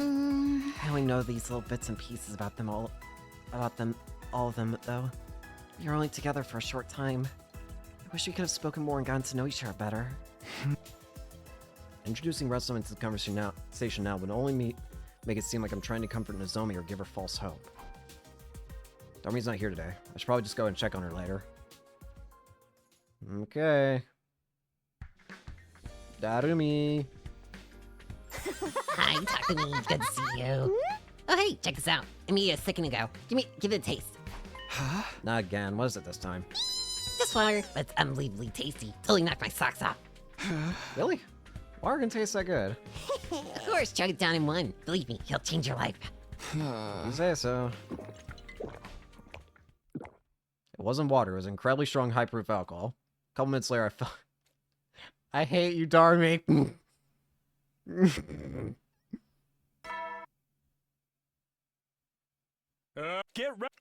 only know these little bits and pieces about all of them, though. You're only together for a short time. I wish we could have spoken more and gotten to know each other better. Introducing Redstone into the conversation now would only make it seem like I'm trying to comfort Nozomi or give her false hope. Darumi's not here today. I should probably just go and check on her later. Okay. Darumi. Hi, Takumi. Good to see you. Oh, hey, check this out. I made it a second ago. Give it a taste. Huh? Not again. What is it this time? Just water, but it's unbelievably tasty. Totally knocked my socks off. Really? Water can taste that good. Of course, chug it down in one. Believe me, he'll change your life. You say so. It wasn't water. It was incredibly strong, high-proof alcohol. A couple minutes later, I felt... I hate you, Darumi.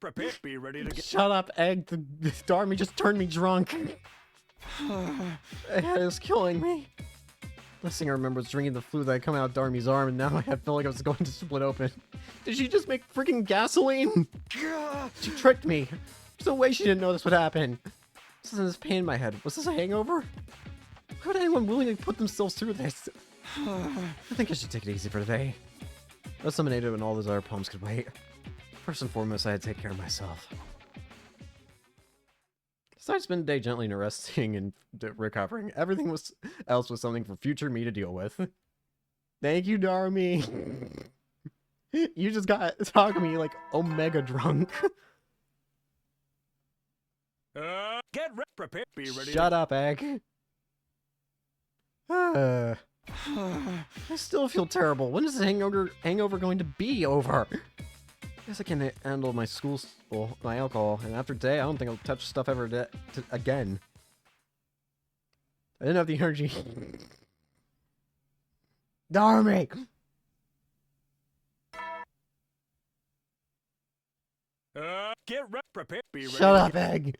Prepare. Be ready to get. Shut up, Egg. The Darmy just turned me drunk. It is killing me. Last thing I remember was drinking the fluid that had come out of Darmy's arm, and now I felt like I was going to split open. Did she just make freaking gasoline? She tricked me. There's no way she didn't know this would happen. This isn't this pain in my head. Was this a hangover? Why would anyone willingly put themselves through this? I think I should take it easy for today. Let's eliminate it when all those other problems could wait. First and foremost, I had to take care of myself. So I spent the day gently resting and recovering. Everything else was something for future me to deal with. Thank you, Darumi. You just got talking to me like Omega drunk. Prepare. Be ready. Shut up, Egg. I still feel terrible. When is this hangover going to be over? Guess I can handle my my alcohol, and after today, I don't think I'll touch stuff ever again. I didn't have the energy. Darmy! Prepare. Be ready. Shut up, Egg!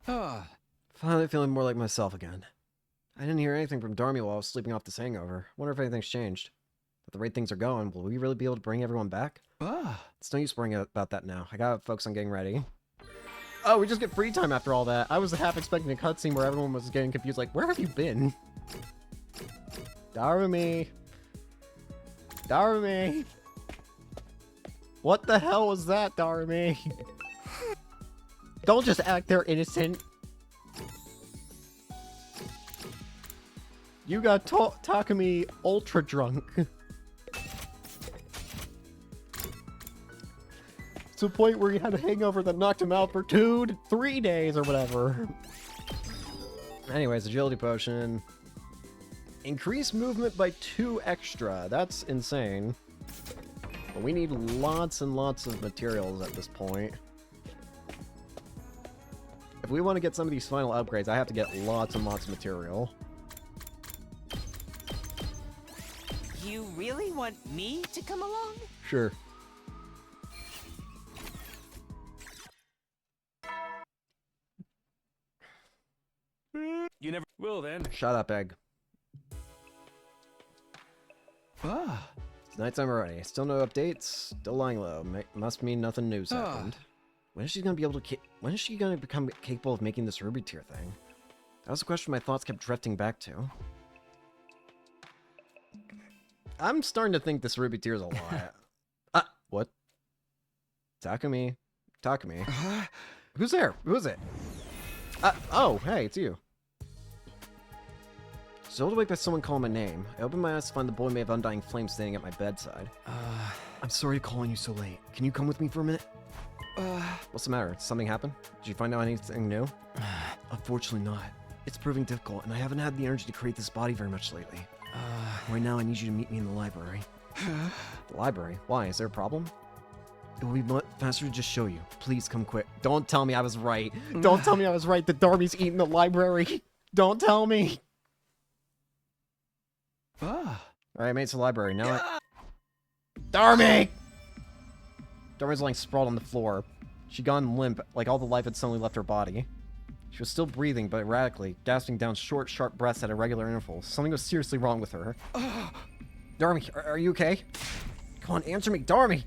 Finally feeling more like myself again. I didn't hear anything from Darmy while I was sleeping off this hangover. Wonder if anything's changed. At the rate things are going, will we really be able to bring everyone back? It's no use worrying about that now. I gotta focus on getting ready. Oh, we just get free time after all that. I was half expecting a cutscene where everyone was getting confused, like, where have you been? Darumi! Darumi! What the hell was that, Darumi? Don't just act there innocent. You got Takumi ultra drunk. To a point where he had a hangover that knocked him out for 2 to 3 days or whatever. Anyways, agility potion. Increase movement by 2 extra. That's insane. But we need lots and lots of materials at this point. If we want to get some of these final upgrades, I have to get lots and lots of material. You really want me to come along? Sure. You never will then. Shut up, Egg. It's nighttime already. Still no updates. Still lying low. Must mean nothing new's happened. When is she gonna be able to? When is she gonna become capable of making this ruby tier thing? That was a question my thoughts kept drifting back to. I'm starting to think this ruby tier is a lot. What? Takumi. Who's there? Who is it? Oh, hey, it's you. Still awake by someone calling my name. I opened my eyes to find the boy made of undying flame standing at my bedside. I'm sorry calling you so late. Can you come with me for a minute? What's the matter? Something happened? Did you find out anything new? Unfortunately not. It's proving difficult, and I haven't had the energy to create this body very much lately. Right now, I need you to meet me in the library. The library? Why? Is there a problem? It will be much faster to just show you. Please come quick. Don't tell me I was right. Don't tell me I was right that Darby's eating the library. Don't tell me. Alright, I made it to the library. Now Darmy! Darby's lying sprawled on the floor. She'd gone limp, like all the life had suddenly left her body. She was still breathing, but erratically, gasping down short, sharp breaths at irregular intervals. Something was seriously wrong with her. Darmy, are you okay? Come on, answer me, Darmy!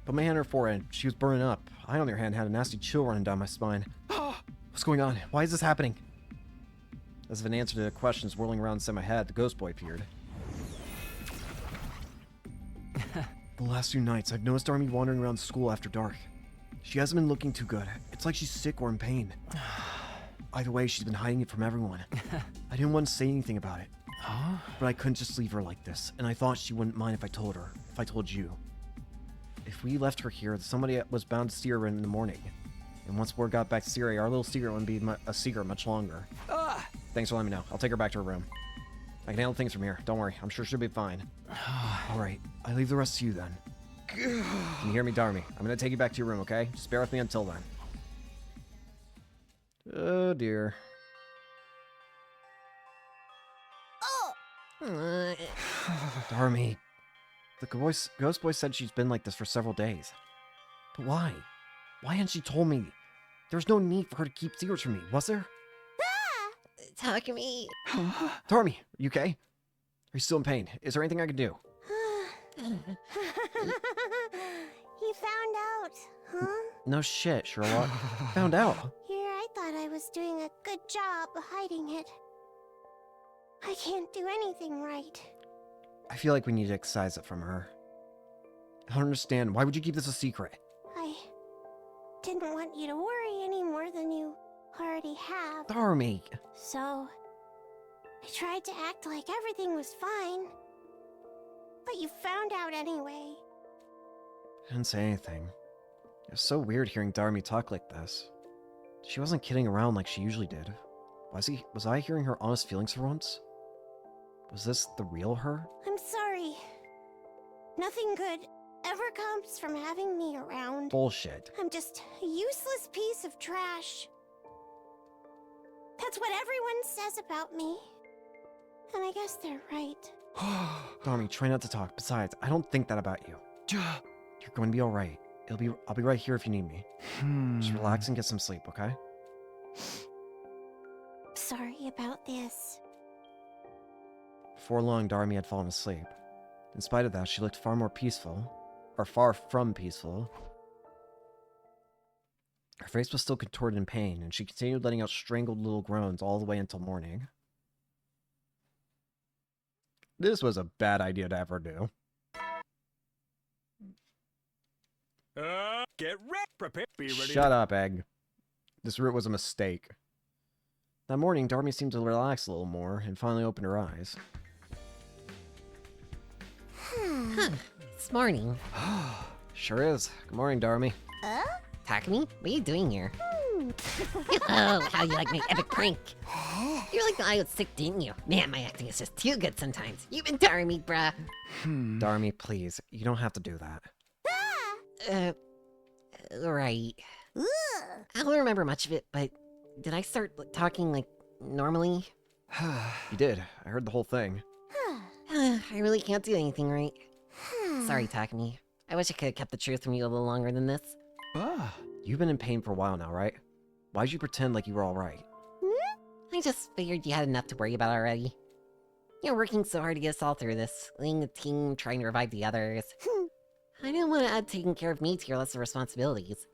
Put my hand on her forehead. She was burning up. I, on the other hand, had a nasty chill running down my spine. What's going on? Why is this happening? As if an answer to the questions whirling around inside my head, the ghost boy appeared. The last few nights, I've noticed Darmy wandering around school after dark. She hasn't been looking too good. It's like she's sick or in pain. Either way, she's been hiding it from everyone. I didn't want to say anything about it. But I couldn't just leave her like this, and I thought she wouldn't mind if I told her, if I told you. If we left her here, somebody was bound to see her in the morning. And once word got back to Siri, our little secret wouldn't be a secret much longer. Thanks for letting me know. I'll take her back to her room. I can handle things from here. Don't worry. I'm sure she'll be fine. Alright. I leave the rest to you then. Can you hear me, Darmy? I'm gonna take you back to your room, okay? Just bear with me until then. Oh, dear. Darmy. The ghost boy said she's been like this for several days. But why? Why hadn't she told me? There's no need for her to keep secrets from me, was there? Takumi. Darumi, you okay? Are you still in pain? Is there anything I can do? He found out, huh? No shit, Sherlock. Found out. Here, I thought I was doing a good job hiding it. I can't do anything right. I feel like we need to excise it from her. I don't understand. Why would you keep this a secret? I didn't want you to worry any more than you already have. Darumi! So, I tried to act like everything was fine. But you found out anyway. I didn't say anything. It was so weird hearing Darumi talk like this. She wasn't kidding around like she usually did. Was I hearing her honest feelings for once? Was this the real her? I'm sorry. Nothing good ever comes from having me around. Bullshit. I'm just a useless piece of trash. That's what everyone says about me. And I guess they're right. Darumi, try not to talk. Besides, I don't think that about you. You're going to be alright. I'll be right here if you need me. Just relax and get some sleep, okay? Sorry about this. Before long, Darumi had fallen asleep. In spite of that, she looked far from peaceful. Her face was still contorted in pain, and she continued letting out strangled little groans all the way until morning. This was a bad idea to ever do. Get ready, prepare, be ready. Shut up, Egg. This route was a mistake. That morning, Darumi seemed to relax a little more and finally opened her eyes. It's morning. Sure is. Good morning, Darumi. Takumi, what are you doing here? Oh, how you like my epic prank? You're like the eye with sick, didn't you? Man, my acting is just too good sometimes. You've been Darumi, bruh. Darumi, please. You don't have to do that. Right. I don't remember much of it, but did I start talking, like, normally? You did. I heard the whole thing. I really can't do anything right. Sorry, Takumi. I wish I could have kept the truth from you a little longer than this. You've been in pain for a while now, right? Why'd you pretend like you were alright? I just figured you had enough to worry about already. You're working so hard to get us all through this, leading the team, trying to revive the others. I didn't want to add taking care of me to your list of responsibilities.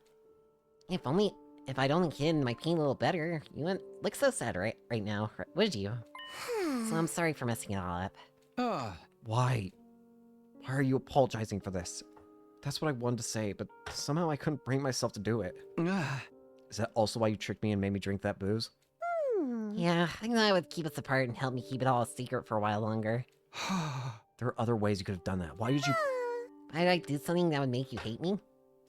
If I'd only hidden my pain a little better, you wouldn't look so sad right now, would you? So I'm sorry for messing it all up. Why? Why are you apologizing for this? That's what I wanted to say, but somehow I couldn't bring myself to do it. Is that also why you tricked me and made me drink that booze? Yeah, I thought it would keep us apart and help me keep it all a secret for a while longer. There are other ways you could have done that. Why did you... Why did I do something that would make you hate me?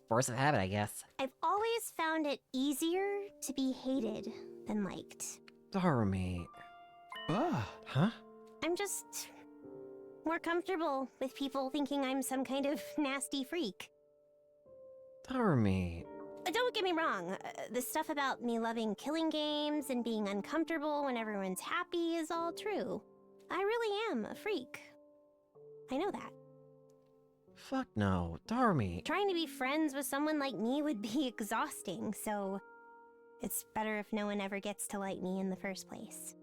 Force of habit, I guess. I've always found it easier to be hated than liked. Darumi. Huh? I'm just more comfortable with people thinking I'm some kind of nasty freak. Darumi. Don't get me wrong, the stuff about me loving killing games and being uncomfortable when everyone's happy is all true. I really am a freak. I know that. Fuck no. Darumi. Trying to be friends with someone like me would be exhausting, so it's better if no one ever gets to like me in the first place.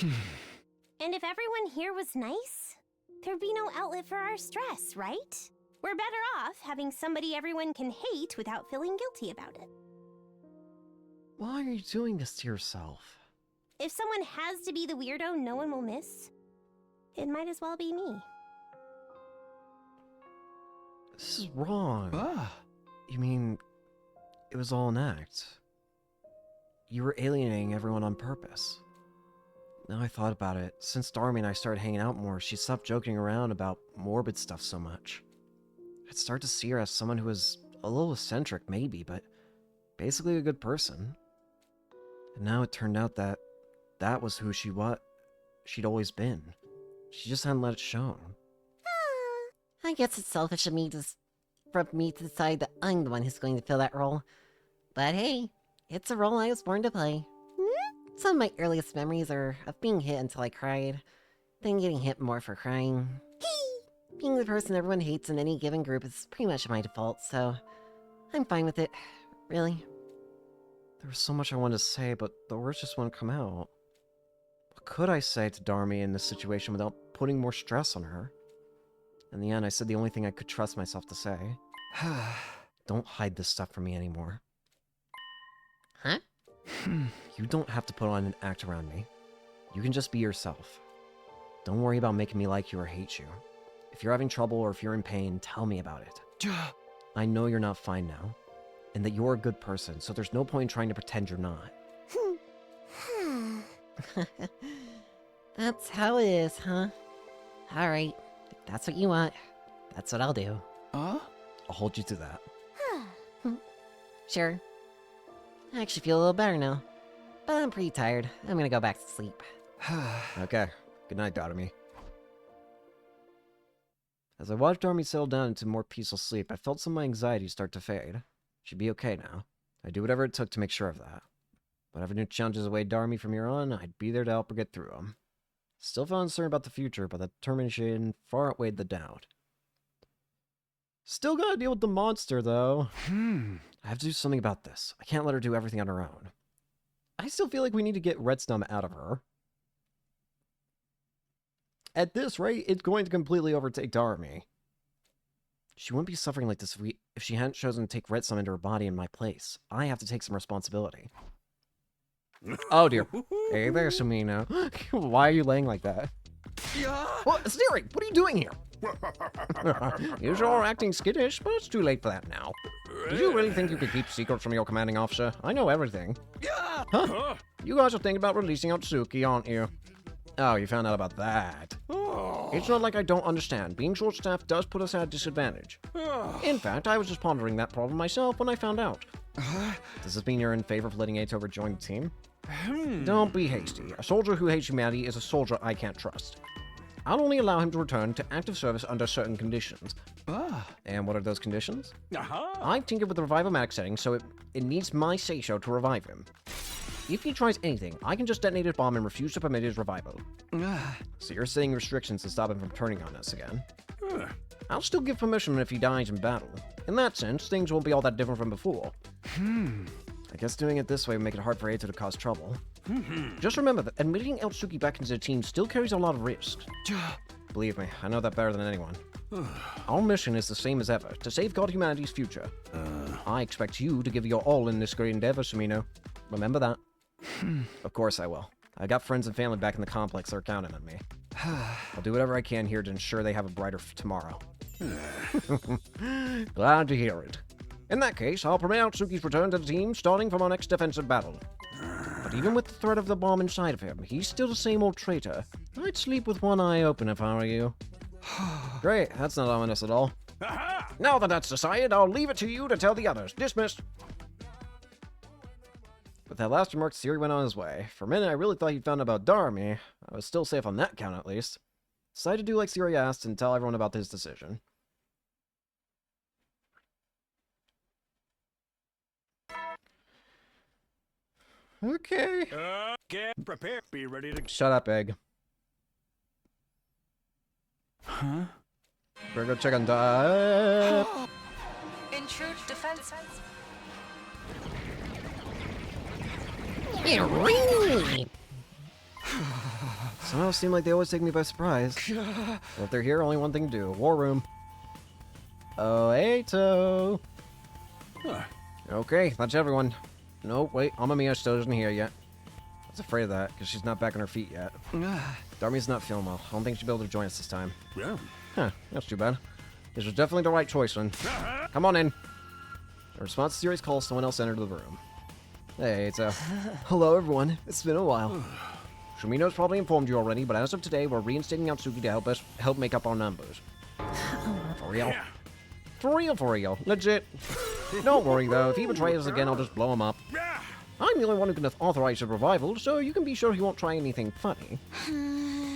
And if everyone here was nice, there'd be no outlet for our stress, right? We're better off having somebody everyone can hate without feeling guilty about it. Why are you doing this to yourself? If someone has to be the weirdo no one will miss, it might as well be me. This is wrong. You mean, it was all an act? You were alienating everyone on purpose. Now I thought about it, since Darumi and I started hanging out more, she stopped joking around about morbid stuff so much. I'd start to see her as someone who was a little eccentric, maybe, but basically a good person. And now it turned out that that was who she'd always been. She just hadn't let it show. I guess it's selfish of me for me to decide that I'm the one who's going to fill that role. But hey, it's a role I was born to play. Some of my earliest memories are of being hit until I cried, then getting hit more for crying. Being the person everyone hates in any given group is pretty much my default, so I'm fine with it. Really. There was so much I wanted to say, but the words just wouldn't come out. What could I say to Darumi in this situation without putting more stress on her? In the end, I said the only thing I could trust myself to say. Don't hide this stuff from me anymore. Huh? You don't have to put on an act around me. You can just be yourself. Don't worry about making me like you or hate you. If you're having trouble or if you're in pain, tell me about it. I know you're not fine now, and that you're a good person, so there's no point in trying to pretend you're not. That's how it is, huh? Alright, if that's what you want, that's what I'll do. I'll hold you to that. Sure. I actually feel a little better now. But I'm pretty tired. I'm gonna go back to sleep. Okay. Good night, Darumi. As I watched Darumi settle down into more peaceful sleep, I felt some of my anxiety start to fade. She'd be okay now. I'd do whatever it took to make sure of that. Whatever new challenges await Darumi from here on, I'd be there to help her get through them. Still felt uncertain about the future, but the determination far outweighed the doubt. Still gotta deal with the monster, though. I have to do something about this. I can't let her do everything on her own. I still feel like we need to get Redstone out of her. At this rate, it's going to completely overtake Darumi. She wouldn't be suffering like this if she hadn't chosen to take Redstone into her body in my place. I have to take some responsibility. Oh dear. Hey there, Sumino. Why are you laying like that? What? Siri, what are you doing here? You're sure acting skittish, but it's too late for that now. Did you really think you could keep secrets from your commanding officer? I know everything. Huh? You guys are thinking about releasing Otsuki, aren't you? Oh, you found out about that. It's not like I don't understand. Being short-staffed does put us at a disadvantage. In fact, I was just pondering that problem myself when I found out. Does this mean you're in favor of letting Eito rejoin the team? Don't be hasty. A soldier who hates humanity is a soldier I can't trust. I'll only allow him to return to active service under certain conditions. And what are those conditions? I've tinkered with the revival-matic setting, so it needs my say-so to revive him. If he tries anything, I can just detonate his bomb and refuse to permit his revival. So you're setting restrictions to stop him from turning on us again. I'll still give permission if he dies in battle. In that sense, things won't be all that different from before. I guess doing it this way would make it hard for Eito to cause trouble. Just remember that admitting Otsuki back into the team still carries a lot of risks. Believe me, I know that better than anyone. Our mission is the same as ever, to safeguard humanity's future. I expect you to give your all in this great endeavor, Sumino. Remember that. Of course I will. I got friends and family back in the complex that are counting on me. I'll do whatever I can here to ensure they have a brighter tomorrow. Glad to hear it. In that case, I'll permit Otsuki's return to the team starting from our next defensive battle. But even with the threat of the bomb inside of him, he's still the same old traitor. I'd sleep with one eye open if I were you. Great, that's not ominous at all. Now that that's decided, I'll leave it to you to tell the others. Dismissed. With that last remark, Siri went on his way. For a minute, I really thought he'd found out about Darumi. I was still safe on that count, at least. Decided to do like Siri asked and tell everyone about his decision. Okay. Get prepared. Be ready to... Shut up, Egg. Huh? We're gonna check on that. Intrude defense. Somehow it seemed like they always take me by surprise. Well, if they're here, only one thing to do. War room. Oh, Eito. Okay, that's everyone. No, wait, Amamiya still isn't here yet. I was afraid of that, because she's not back on her feet yet. Darumi's not feeling well. I don't think she'll be able to join us this time. Yeah. Huh, that's too bad. This was definitely the right choice, then. Come on in. In response to Siri's call, someone else entered the room. Hey, it's hello, everyone. It's been a while. Shumino's probably informed you already, but as of today, we're reinstating Otsuki to help make up our numbers. For real? For real. Legit. Don't worry, though. If he betrays us again, I'll just blow him up. I'm the only one who can authorize his revival, so you can be sure he won't try anything funny.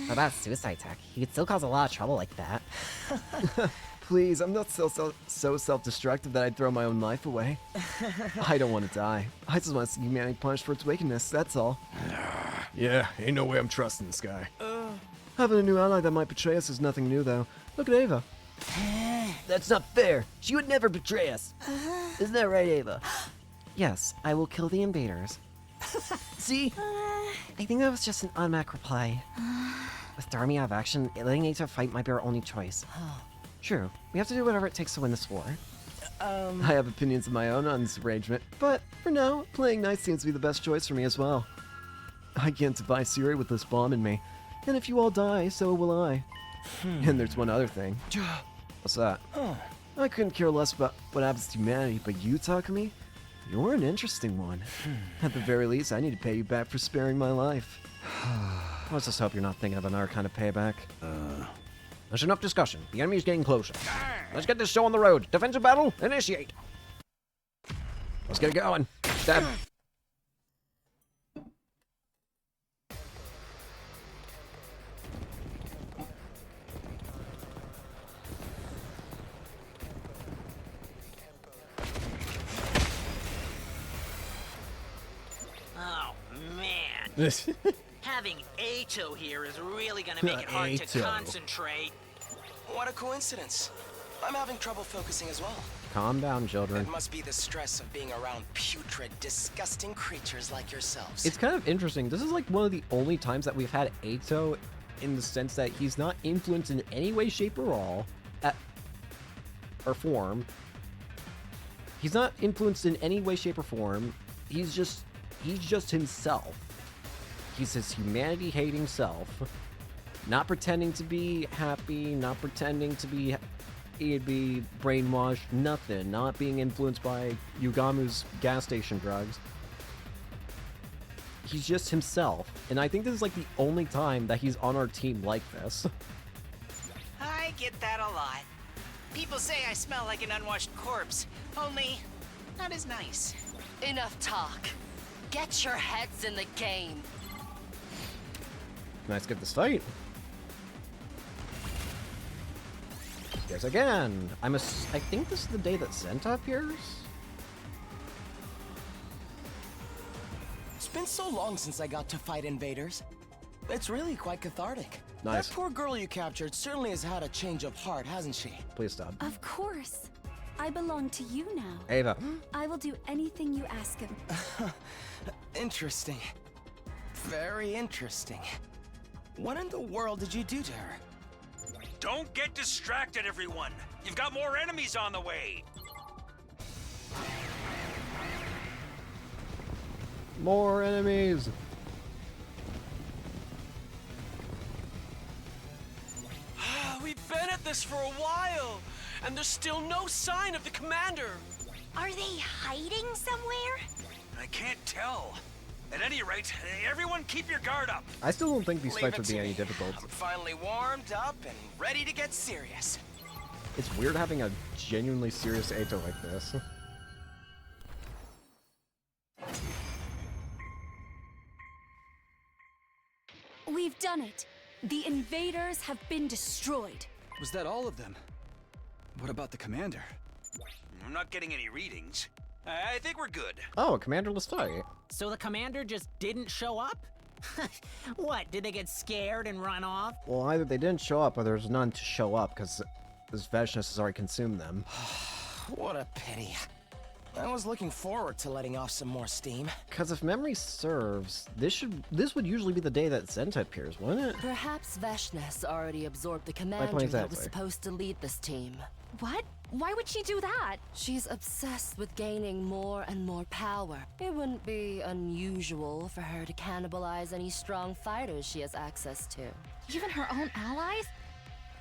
What about suicide tech? He could still cause a lot of trouble like that. Please, I'm not so self-destructive that I'd throw my own life away. I don't want to die. I just want to see humanity punished for its wickedness, that's all. Yeah, ain't no way I'm trusting this guy. Having a new ally that might betray us is nothing new, though. Look at Ava. That's not fair. She would never betray us. Isn't that right, Ava? Yes, I will kill the invaders. See? I think that was just an automatic reply. With Darumi out of action, letting Ava fight might be our only choice. True, we have to do whatever it takes to win this war. I have opinions of my own on this arrangement, but for now, playing nice seems to be the best choice for me as well. I can't defy Siri with this bomb in me, and if you all die, so will I. And there's one other thing. What's that? I couldn't care less about what happens to humanity, but you, Takumi? You're an interesting one. At the very least, I need to pay you back for sparing my life. Let's just hope you're not thinking of another kind of payback. There's enough discussion. The enemy's getting closer. Let's get this show on the road. Defensive battle, initiate. Let's get it going. Stab. Oh, man. Having Ato here is really gonna make it hard to Ato. concentrate. What a coincidence. I'm having trouble focusing as well. Calm down, children. It must be the stress of being around putrid, disgusting creatures like yourselves. It's kind of interesting. This is like one of the only times that we've had Ato in the sense that he's not influenced in any way, shape, or form. He's not influenced in any way, shape, or form. He's just himself. He's his humanity-hating self. Not pretending to be happy, not pretending to be brainwashed, nothing. Not being influenced by Yugamu's gas station drugs. He's just himself. And I think this is like the only time that he's on our team like this. I get that a lot. People say I smell like an unwashed corpse, only not as nice. Enough talk. Get your heads in the game. Let's get this fight. Yes, again. I think this is the day that Senta appears. It's been so long since I got to fight invaders. It's really quite cathartic. Nice. That poor girl you captured certainly has had a change of heart, hasn't she? Please stop. Of course. I belong to you now. Ava. I will do anything you ask of me. Interesting. Very interesting. What in the world did you do to her? Don't get distracted, everyone. You've got more enemies on the way. More enemies. We've been at this for a while, and there's still no sign of the commander. Are they hiding somewhere? I can't tell. At any rate, everyone keep your guard up. I still don't think these Leave fights it would be to any me. difficult. I'm finally warmed up and ready to get serious. It's weird having a genuinely serious Ato like this. We've done it. The invaders have been destroyed. Was that all of them? What about the commander? I'm not getting any readings. I think we're good. Oh, a commanderless fight. So the commander just didn't show up? What, did they get scared and run off? Well, either they didn't show up or there's none to show up because this Veshness has already consumed them. What a pity. I was looking forward to letting off some more steam. Because if memory serves, this would usually be the day that Senta appears, wouldn't it? Perhaps Veshness already absorbed the commander that exactly. was supposed to lead this team. What? Why would she do that? She's obsessed with gaining more and more power. It wouldn't be unusual for her to cannibalize any strong fighters she has access to. Even her own allies?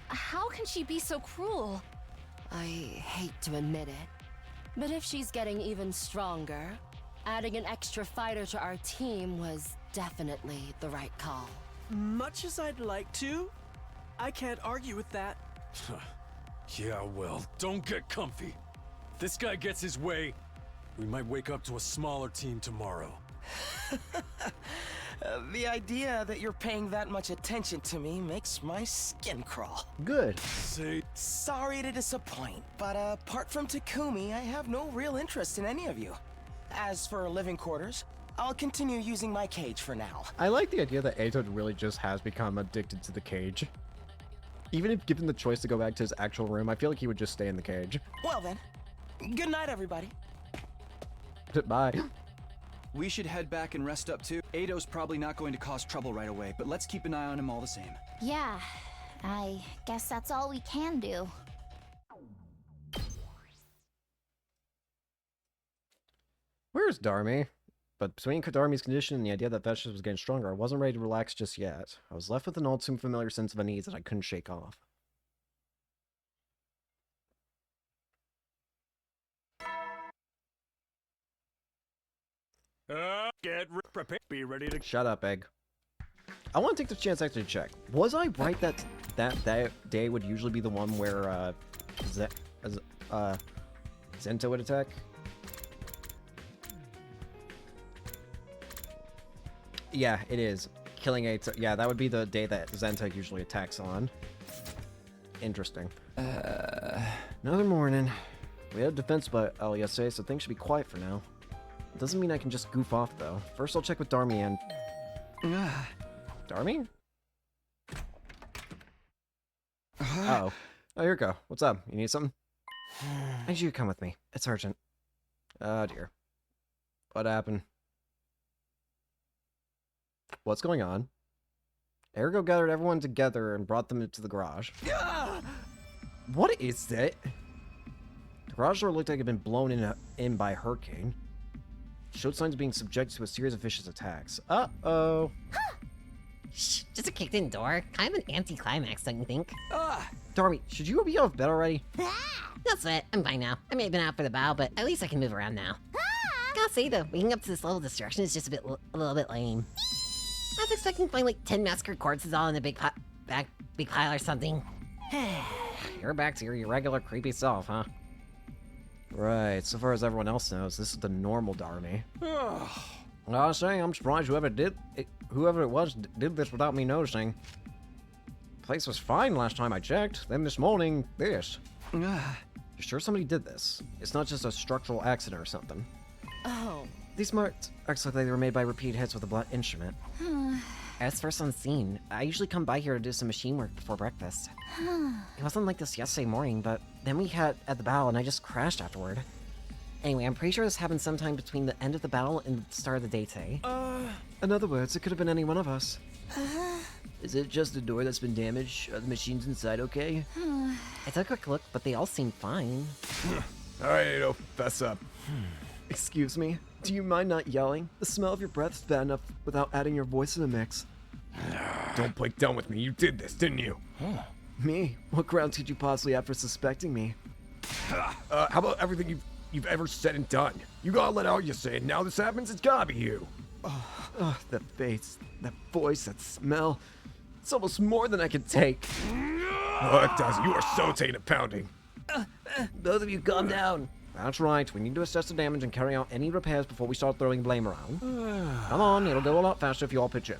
How can she be so cruel? I hate to admit it, but if she's getting even stronger, adding an extra fighter to our team was definitely the right call. Much as I'd like to, I can't argue with that. Yeah, well, don't get comfy. If this guy gets his way, we might wake up to a smaller team tomorrow. The idea that you're paying that much attention to me makes my skin crawl. Good. Sorry to disappoint, but apart from Takumi, I have no real interest in any of you. As for living quarters, I'll continue using my cage for now. I like the idea that Eito really just has become addicted to the cage. Even if given the choice to go back to his actual room, I feel like he would just stay in the cage. Well then, good night, everybody. Bye. We should head back and rest up too. Eido's probably not going to cause trouble right away, but let's keep an eye on him all the same. Yeah, I guess that's all we can do. Where's Darumi? But between Darumi's condition and the idea that Vesh's was getting stronger, I wasn't ready to relax just yet. I was left with an all-too familiar sense of unease that I couldn't shake off. Prepare. Be ready to... Shut up, Egg. I want to take the chance to actually check. Was I right that that day would usually be the one where, Zento would attack? Yeah, it is. Killing Eito. Yeah, that would be the day that Zento usually attacks on. Interesting. Another morning. We had defense by LESA, so things should be quiet for now. It doesn't mean I can just goof off, though. First, I'll check with Darumi and... Darumi? Uh-oh. Oh, here we go. What's up? You need something? I need you to come with me. It's urgent. Oh, dear. What happened? What's going on? Ergo gathered everyone together and brought them into the garage. What is that? The garage door looked like it had been blown in by a hurricane. Showed signs of being subjected to a series of vicious attacks. Uh-oh. Shh, just a kicked-in door. Kind of an anti-climax, don't you think? Darumi, should you be out of bed already? That's it. I'm fine now. I may have been out for the bow, but at least I can move around now. Gotta say, though, waking up to this level of destruction is just a little bit lame. I was expecting to find like 10 massacred corpses all in a big pile or something. You're back to your regular creepy self, huh? Right, so far as everyone else knows, this is the normal Darumi. Well, I was saying, I'm surprised whoever it was did this without me noticing. The place was fine last time I checked. Then this morning, this. You sure somebody did this? It's not just a structural accident or something. Oh. These marks look like they were made by repeat hits with a blunt instrument. I was first on scene. I usually come by here to do some machine work before breakfast. It wasn't like this yesterday morning, but then we had at the battle and I just crashed afterward. Anyway, I'm pretty sure this happened sometime between the end of the battle and the start of the day today. In other words, it could have been any one of us. Is it just the door that's been damaged? Are the machines inside okay? I took a quick look, but they all seemed fine. Alright, Eito, fess up. Excuse me? Do you mind not yelling? The smell of your breath is bad enough without adding your voice in the mix. Don't play dumb with me. You did this, didn't you? Me? What grounds could you possibly have for suspecting me? How about everything you've ever said and done? You gotta let out your say, and now this happens, it's gotta be you. That face, that voice, that smell. It's almost more than I can take. Oh, it does. You are so taking and pounding. Both of you calm down. That's right. We need to assess the damage and carry out any repairs before we start throwing blame around. Come on, it'll go a lot faster if you all pitch in.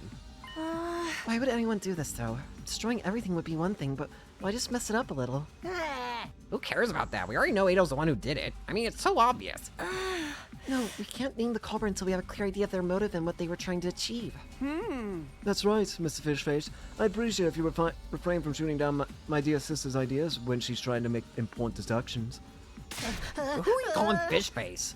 Why would anyone do this, though? Destroying everything would be one thing, but why just mess it up a little? Who cares about that? We already know Eido's the one who did it. I mean, it's so obvious. No, we can't name the culprit until we have a clear idea of their motive and what they were trying to achieve. That's right, Mr. Fishface. I'd appreciate if you refrain from shooting down my dear sister's ideas when she's trying to make important deductions. Who are you calling fish face?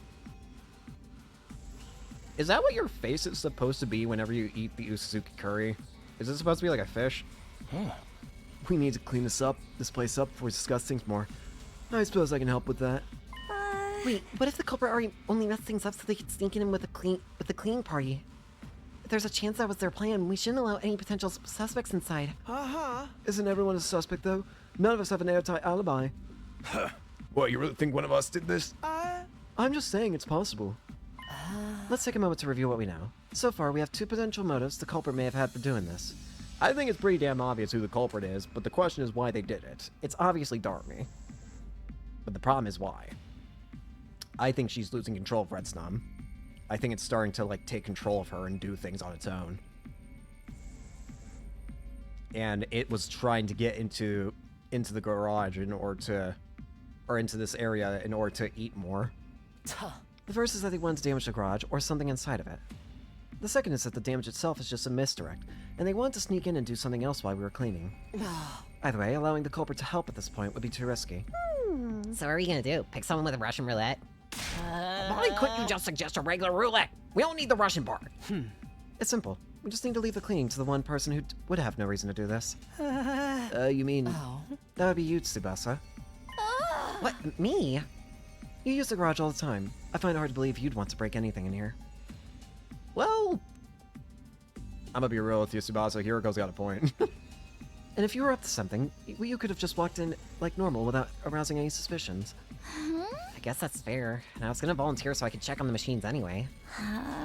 Is that what your face is supposed to be whenever you eat the Usuzuki curry? Is it supposed to be like a fish? We need to clean this place up before we discuss things more. I suppose I can help with that. Wait, what if the culprit only messed things up so they could sneak in with the cleaning party? If there's a chance that was their plan, we shouldn't allow any potential suspects inside. Isn't everyone a suspect, though? None of us have an airtight alibi. What, you really think one of us did this? I'm just saying it's possible. Let's take a moment to review what we know. So far, we have two potential motives the culprit may have had for doing this. I think it's pretty damn obvious who the culprit is, but the question is why they did it. It's obviously Darumi. But the problem is why. I think she's losing control of Red Snum. I think it's starting to, like, take control of her and do things on its own. And it was trying to get into the garage in order to... or into this area in order to eat more. The first is that they wanted to damage the garage, or something inside of it. The second is that the damage itself is just a misdirect, and they wanted to sneak in and do something else while we were cleaning. Either way, allowing the culprit to help at this point would be too risky. So what are we gonna do? Pick someone with a Russian roulette? Why couldn't you just suggest a regular roulette? We don't need the Russian part. It's simple. We just need to leave the cleaning to the one person who would have no reason to do this. You mean... That would be you, Tsubasa. What, me? You use the garage all the time. I find it hard to believe you'd want to break anything in here. Well... I'm gonna be real with you, Tsubasa. Hiroko's got a point. And if you were up to something, you could have just walked in like normal without arousing any suspicions. I guess that's fair. And I was gonna volunteer so I could check on the machines anyway.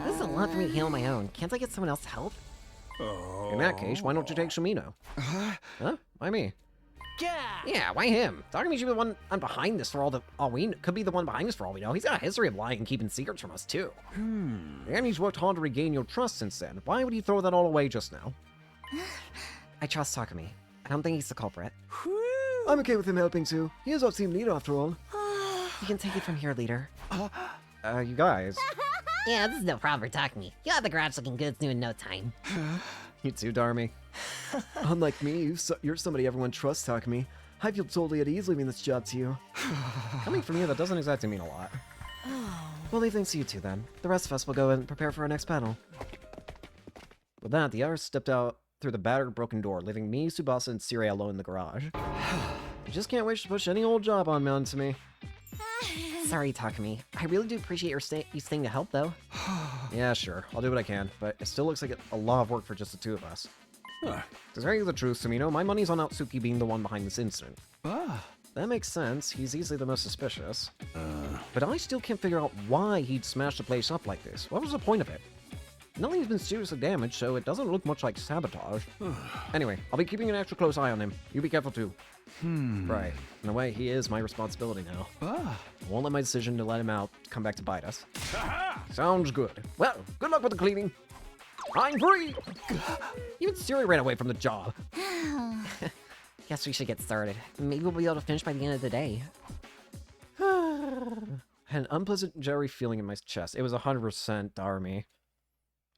This is a lot for me to handle on my own. Can't I get someone else to help? In that case, why don't you take Sumino? Huh? Why me? Yeah, why him? Darumi should be the one behind this for all we know. Could be the one behind this for all we know. He's got a history of lying and keeping secrets from us too. And he's worked hard to regain your trust since then. Why would he throw that all away just now? I trust Takumi. I don't think he's the culprit. I'm okay with him helping too. He is our team leader after all. You can take it from here, leader. You guys. Yeah, this is no problem for Takumi. You'll have the garage looking good new in no time. You too, Darumi. Unlike me, you're somebody everyone trusts, Takumi. I feel totally at ease leaving this job to you. Coming from you, that doesn't exactly mean a lot. We'll leave things to you two then. The rest of us will go and prepare for our next battle. With that, the others stepped out through the battered, broken door, leaving me, Tsubasa, and Siri alone in the garage. You just can't wait to push any old job onto me. Sorry, Takumi. I really do appreciate you staying to help, though. Yeah, sure. I'll do what I can, but it still looks like a lot of work for just the two of us. To tell you the truth, Sumino, my money's on Atsuki being the one behind this incident. That makes sense. He's easily the most suspicious. But I still can't figure out why he'd smash the place up like this. What was the point of it? Nothing's been seriously damaged, so it doesn't look much like sabotage. Anyway, I'll be keeping an extra close eye on him. You be careful too. Right. In a way, he is my responsibility now. I won't let my decision to let him out come back to bite us. Sounds good. Well, good luck with the cleaning. I'm free! Even Siri ran away from the job. Guess we should get started. Maybe we'll be able to finish by the end of the day. I had an unpleasant, jittery feeling in my chest. It was 100% Darumi. It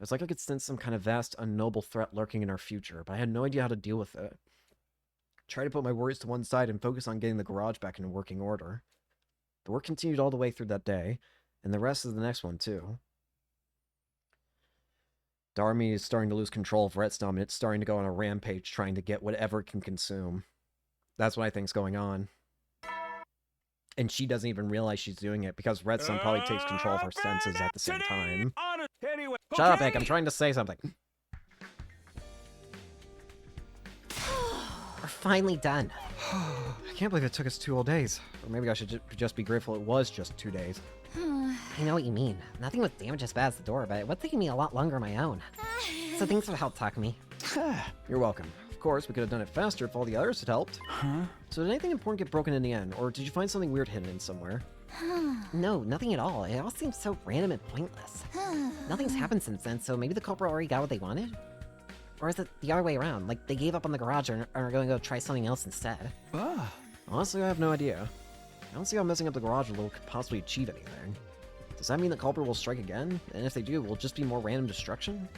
was like I could sense some kind of vast, unknowable threat lurking in our future, but I had no idea how to deal with it. Try to put my worries to one side and focus on getting the garage back in working order. The work continued all the way through that day, and the rest of the next one, too. Darumi is starting to lose control of Redstone, and it's starting to go on a rampage trying to get whatever it can consume. That's what I think's going on. And she doesn't even realize she's doing it, because Redstone probably takes control of her senses at the same time. Anyway, Shut up, Egg, I'm trying to say something. We're finally done. I can't believe it took us 2 whole days. Or maybe I should just be grateful it was just 2 days. I know what you mean. Nothing with damage as bad as the door, but it was taking me a lot longer on my own. So thanks for the help, Takumi. You're welcome. Of course, we could have done it faster if all the others had helped. So did anything important get broken in the end, or did you find something weird hidden in somewhere? No, nothing at all. It all seems so random and pointless. Nothing's happened since then, so maybe the culprit already got what they wanted? Or is it the other way around? Like, they gave up on the garage and are going to go try something else instead? Honestly, I have no idea. I don't see how messing up the garage could possibly achieve anything. Does that mean the culprit will strike again? And if they do, will it just be more random destruction?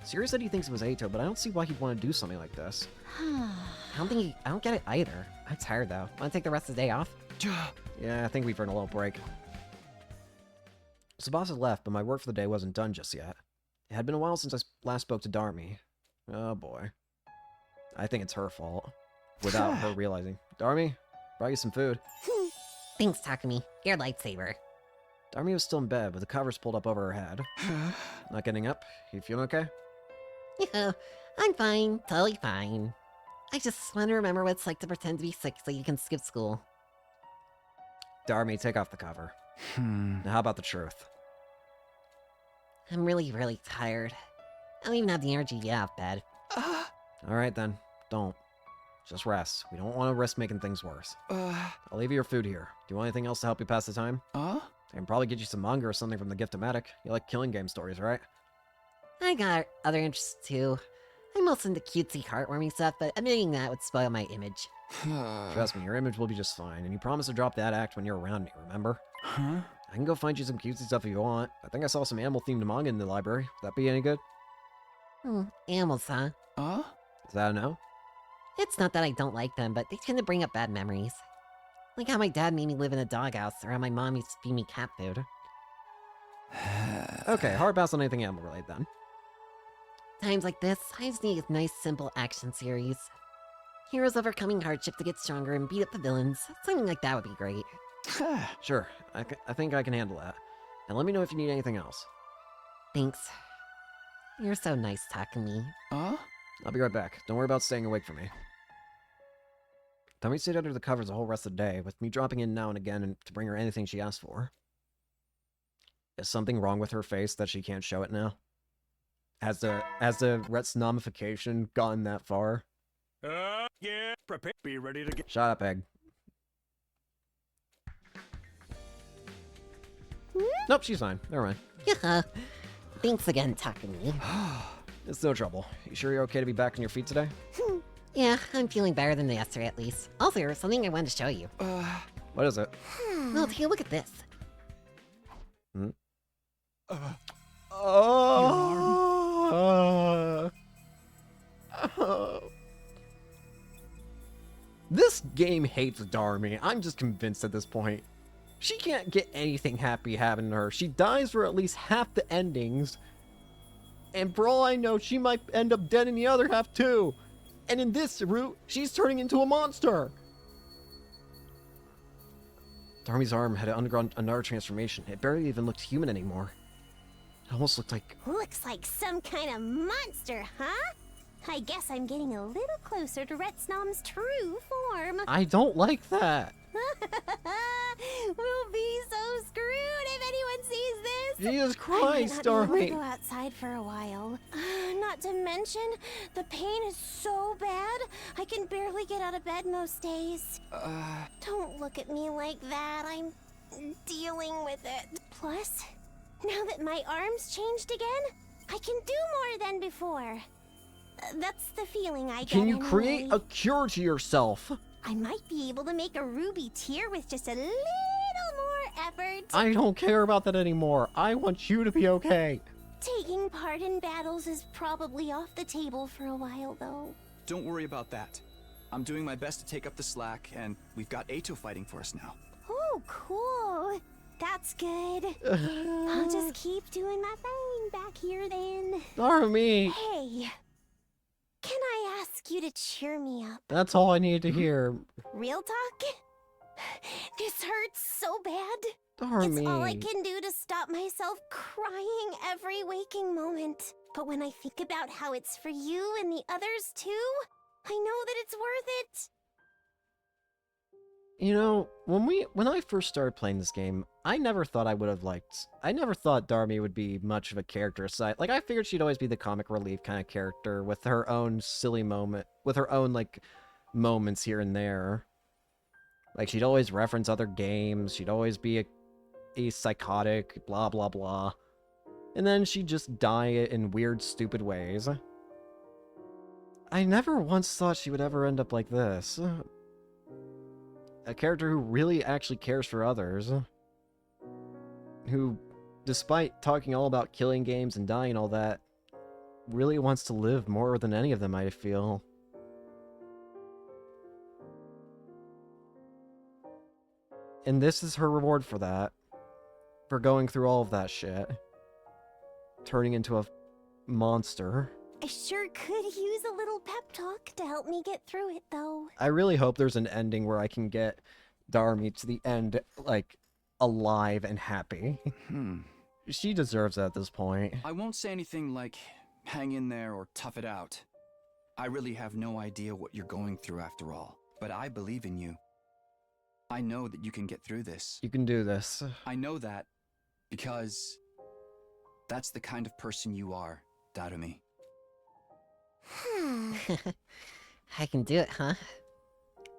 Siri said he thinks it was Ato, but I don't see why he'd want to do something like this. I don't get it either. I'm tired though. Want to take the rest of the day off? Yeah, I think we've earned a little break. Tsubasa left, but my work for the day wasn't done just yet. It had been a while since I last spoke to Darumi. Oh boy. I think it's her fault. Without her realizing. Darumi, brought you some food. Thanks, Takumi. Your lightsaber. Darumi was still in bed, with the covers pulled up over her head. Not getting up? You feeling okay? Yeah, I'm fine. Totally fine. I just want to remember what it's like to pretend to be sick so you can skip school. Darumi, take off the cover. Now how about the truth? I'm really, really tired. I don't even have the energy to get out of bed. Alright then, don't. Just rest. We don't want to risk making things worse. I'll leave you your food here. Do you want anything else to help you pass the time? I can probably get you some manga or something from the Gift-O-Matic. You like killing game stories, right? I got other interests too. I'm most into cutesy, heartwarming stuff, but admitting that would spoil my image. Trust me, your image will be just fine, and you promised to drop that act when you're around me, remember? I I can go find you some cutesy stuff if you want. I think I saw some animal-themed manga in the library. Would that be any good? Animals, huh? Is that a no? It's not that I don't like them, but they tend to bring up bad memories. Like how my dad made me live in a doghouse, or how my mom used to feed me cat food. Okay, hard pass on anything animal-related then. Times like this, I just need a nice, simple action series. Heroes overcoming hardship to get stronger and beat up the villains. Something like that would be great. Sure, I think I can handle that. And let me know if you need anything else. Thanks. You're so nice talking to me. I'll be right back. Don't worry about staying awake for me. Tommy stayed under the covers the whole rest of the day, with me dropping in now and again to bring her anything she asked for. Is something wrong with her face that she can't show it now? Has the retinomification gotten that far? Yeah, prepare. Be ready to get. Shut up, Egg. Nope, she's fine. Never mind. Yeah. Thanks again, Takumi. It's no trouble. You sure you're okay to be back on your feet today? Yeah, I'm feeling better than yesterday at least. Also, there's something I wanted to show you. What is it? Well, take a look at this. This game hates Darumi. I'm just convinced at this point. She can't get anything happy happening to her. She dies for at least half the endings. And for all I know, she might end up dead in the other half too. And in this route, she's turning into a monster. Darumi's arm had undergone another transformation. It barely even looked human anymore. It almost looked like... Looks like some kind of monster, huh? I guess I'm getting a little closer to Retsnom's true form. I don't like that. We'll be so screwed if anyone sees this. Jesus Christ, I might not be able Darumi. to go outside for a while. Not to mention, the pain is so bad, I can barely get out of bed most days. Don't look at me like that. I'm dealing with it. Plus, now that my arm's changed again, I can do more than before. That's the feeling I get. Can you anyway. create a cure to yourself? I might be able to make a ruby tear with just a little more effort. I don't care about that anymore. I want you to be okay. Taking part in battles is probably off the table for a while, though. Don't worry about that. I'm doing my best to take up the slack, and we've got Ato fighting for us now. Oh, cool. That's good. I'll just keep doing my thing back here then. Darumi. Hey, can I ask you to cheer me up? That's all I need to hear. Real talk? This hurts so bad. Darumi. It's all I can do to stop myself crying every waking moment. But when I think about how it's for you and the others too, I know that it's worth it. You know, when I first started playing this game, I never thought I never thought Darumi would be much of a character aside. Like, I figured she'd always be the comic relief kind of character with her own silly moment, with her own, like, moments here and there. Like, she'd always reference other games, she'd always be a psychotic, blah blah blah. And then she'd just die in weird, stupid ways. I never once thought she would ever end up like this. A character who really actually cares for others. Who, despite talking all about killing games and dying and all that, really wants to live more than any of them, I feel. And this is her reward for that. For going through all of that shit. Turning into a monster. I sure could use a little pep talk to help me get through it, though. I really hope there's an ending where I can get Darumi to the end, like, alive and happy. She deserves it at this point. I won't say anything like, hang in there or tough it out. I really have no idea what you're going through after all, but I believe in you. I know that you can get through this. You can do this. I know that because that's the kind of person you are, Darumi. I can do it, huh?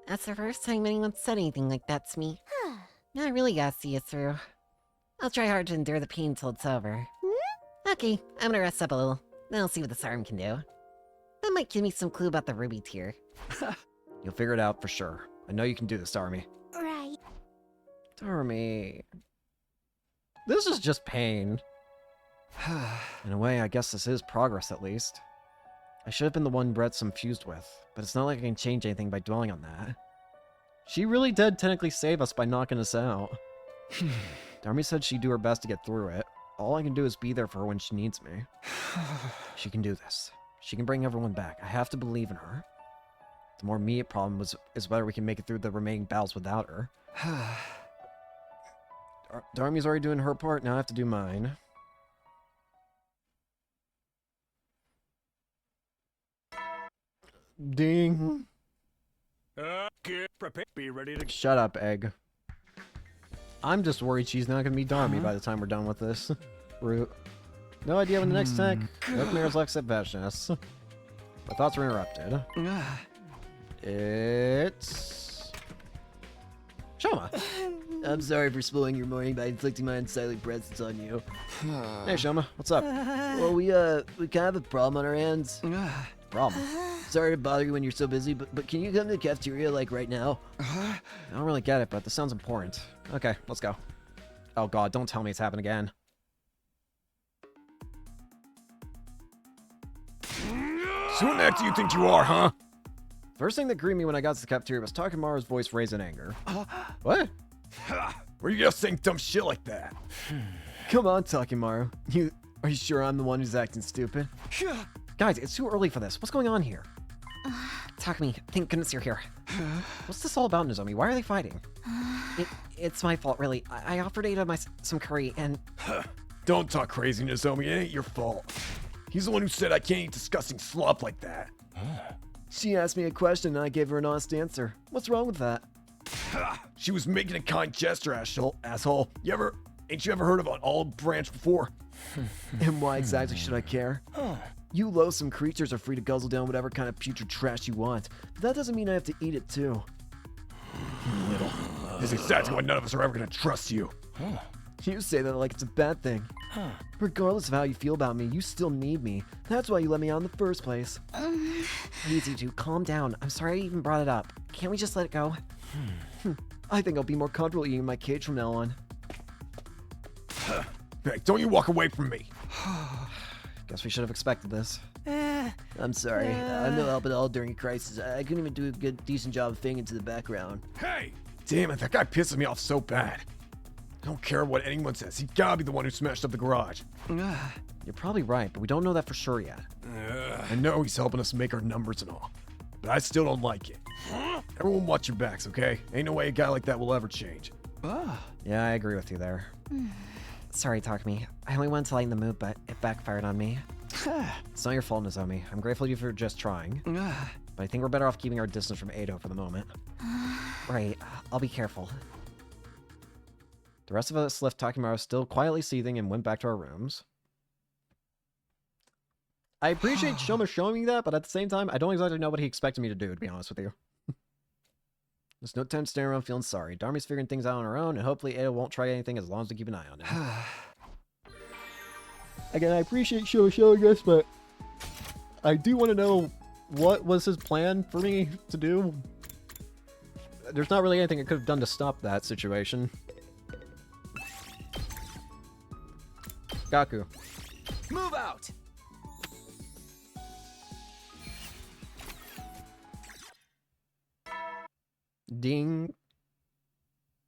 That's the first time anyone said anything like that to me. I really gotta see it through. I'll try hard to endure the pain till it's over. Okay, I'm gonna rest up a little. Then I'll see what this arm can do. That might give me some clue about the ruby tear. You'll figure it out for sure. I know you can do this, Darumi. Right. Darumi. This is just pain. In a way, I guess this is progress, at least. I should have been the one Retsum fused with, but it's not like I can change anything by dwelling on that. She really did technically save us by knocking us out. Darumi said she'd do her best to get through it. All I can do is be there for her when she needs me. She can do this. She can bring everyone back. I have to believe in her. The more immediate problem is whether we can make it through the remaining battles without her. Darumi's already doing her part, now I have to do mine. Ding. Get prepared. Be ready to... Shut up, Egg. I'm just worried she's not going to be Darumi by the time we're done with this. Root. No idea when the next attack. Mirror's Lex at Veshness. My thoughts were interrupted. It's... Shoma. I'm sorry for spoiling your morning by inflicting my unsightly presence on you. Hey, Shoma. What's up? Well, we kind of have a problem on our hands. Problem? Sorry to bother you when you're so busy, but can you come to the cafeteria, like, right now? I don't really get it, but this sounds important. Okay, let's go. Oh god, don't tell me it's happened again. So what the heck do you think you are, huh? First thing that greeted me when I got to the cafeteria was Takimaru's voice raised in anger. What? Were you just saying dumb shit like that? Come on, Takimaru. Are you sure I'm the one who's acting stupid? Guys, it's too early for this. What's going on here? Takumi, thank goodness you're here. What's this all about, Nozomi? Why are they fighting? It's my fault, really. I offered Ada some curry, and... Don't talk crazy, Nozomi. It ain't your fault. He's the one who said I can't eat disgusting slop like that. She asked me a question, and I gave her an honest answer. What's wrong with that? She was making a kind gesture, asshole. Ain't you ever heard of an olive branch before? And why exactly should I care? You loathsome creatures are free to guzzle down whatever kind of putrid trash you want, but that doesn't mean I have to eat it too. Little. This is exactly why none of us are ever gonna trust you. You say that like it's a bad thing. Regardless of how you feel about me, you still need me. That's why you let me out in the first place. Please, you two, calm down. I'm sorry I even brought it up. Can't we just let it go? I think I'll be more comfortable eating in my cage from now on. Hey, don't you walk away from me. Guess we should have expected this. I'm sorry. I'm no help at all during a crisis. I couldn't even do a decent job of fading into the background. Hey! Damn it, that guy pisses me off so bad. I don't care what anyone says. He gotta be the one who smashed up the garage. You're probably right, but we don't know that for sure yet. I know he's helping us make our numbers and all, but I still don't like it. Everyone watch your backs, okay? Ain't no way a guy like that will ever change. Yeah, I agree with you there. Sorry, Takumi. I only wanted to lighten the mood, but it backfired on me. It's not your fault, Nozomi. I'm grateful to you for just trying. But I think we're better off keeping our distance from Edo for the moment. Right. I'll be careful. The rest of us left Takimaru still quietly seething and went back to our rooms. I appreciate Shoma showing me that, but at the same time, I don't exactly know what he expected me to do, to be honest with you. There's no time standing around feeling sorry. Darumi's figuring things out on her own, and hopefully Ada won't try anything as long as we keep an eye on it. Again, I appreciate Shoma showing us, but I do want to know what was his plan for me to do. There's not really anything I could have done to stop that situation. Gaku. Move out! Ding.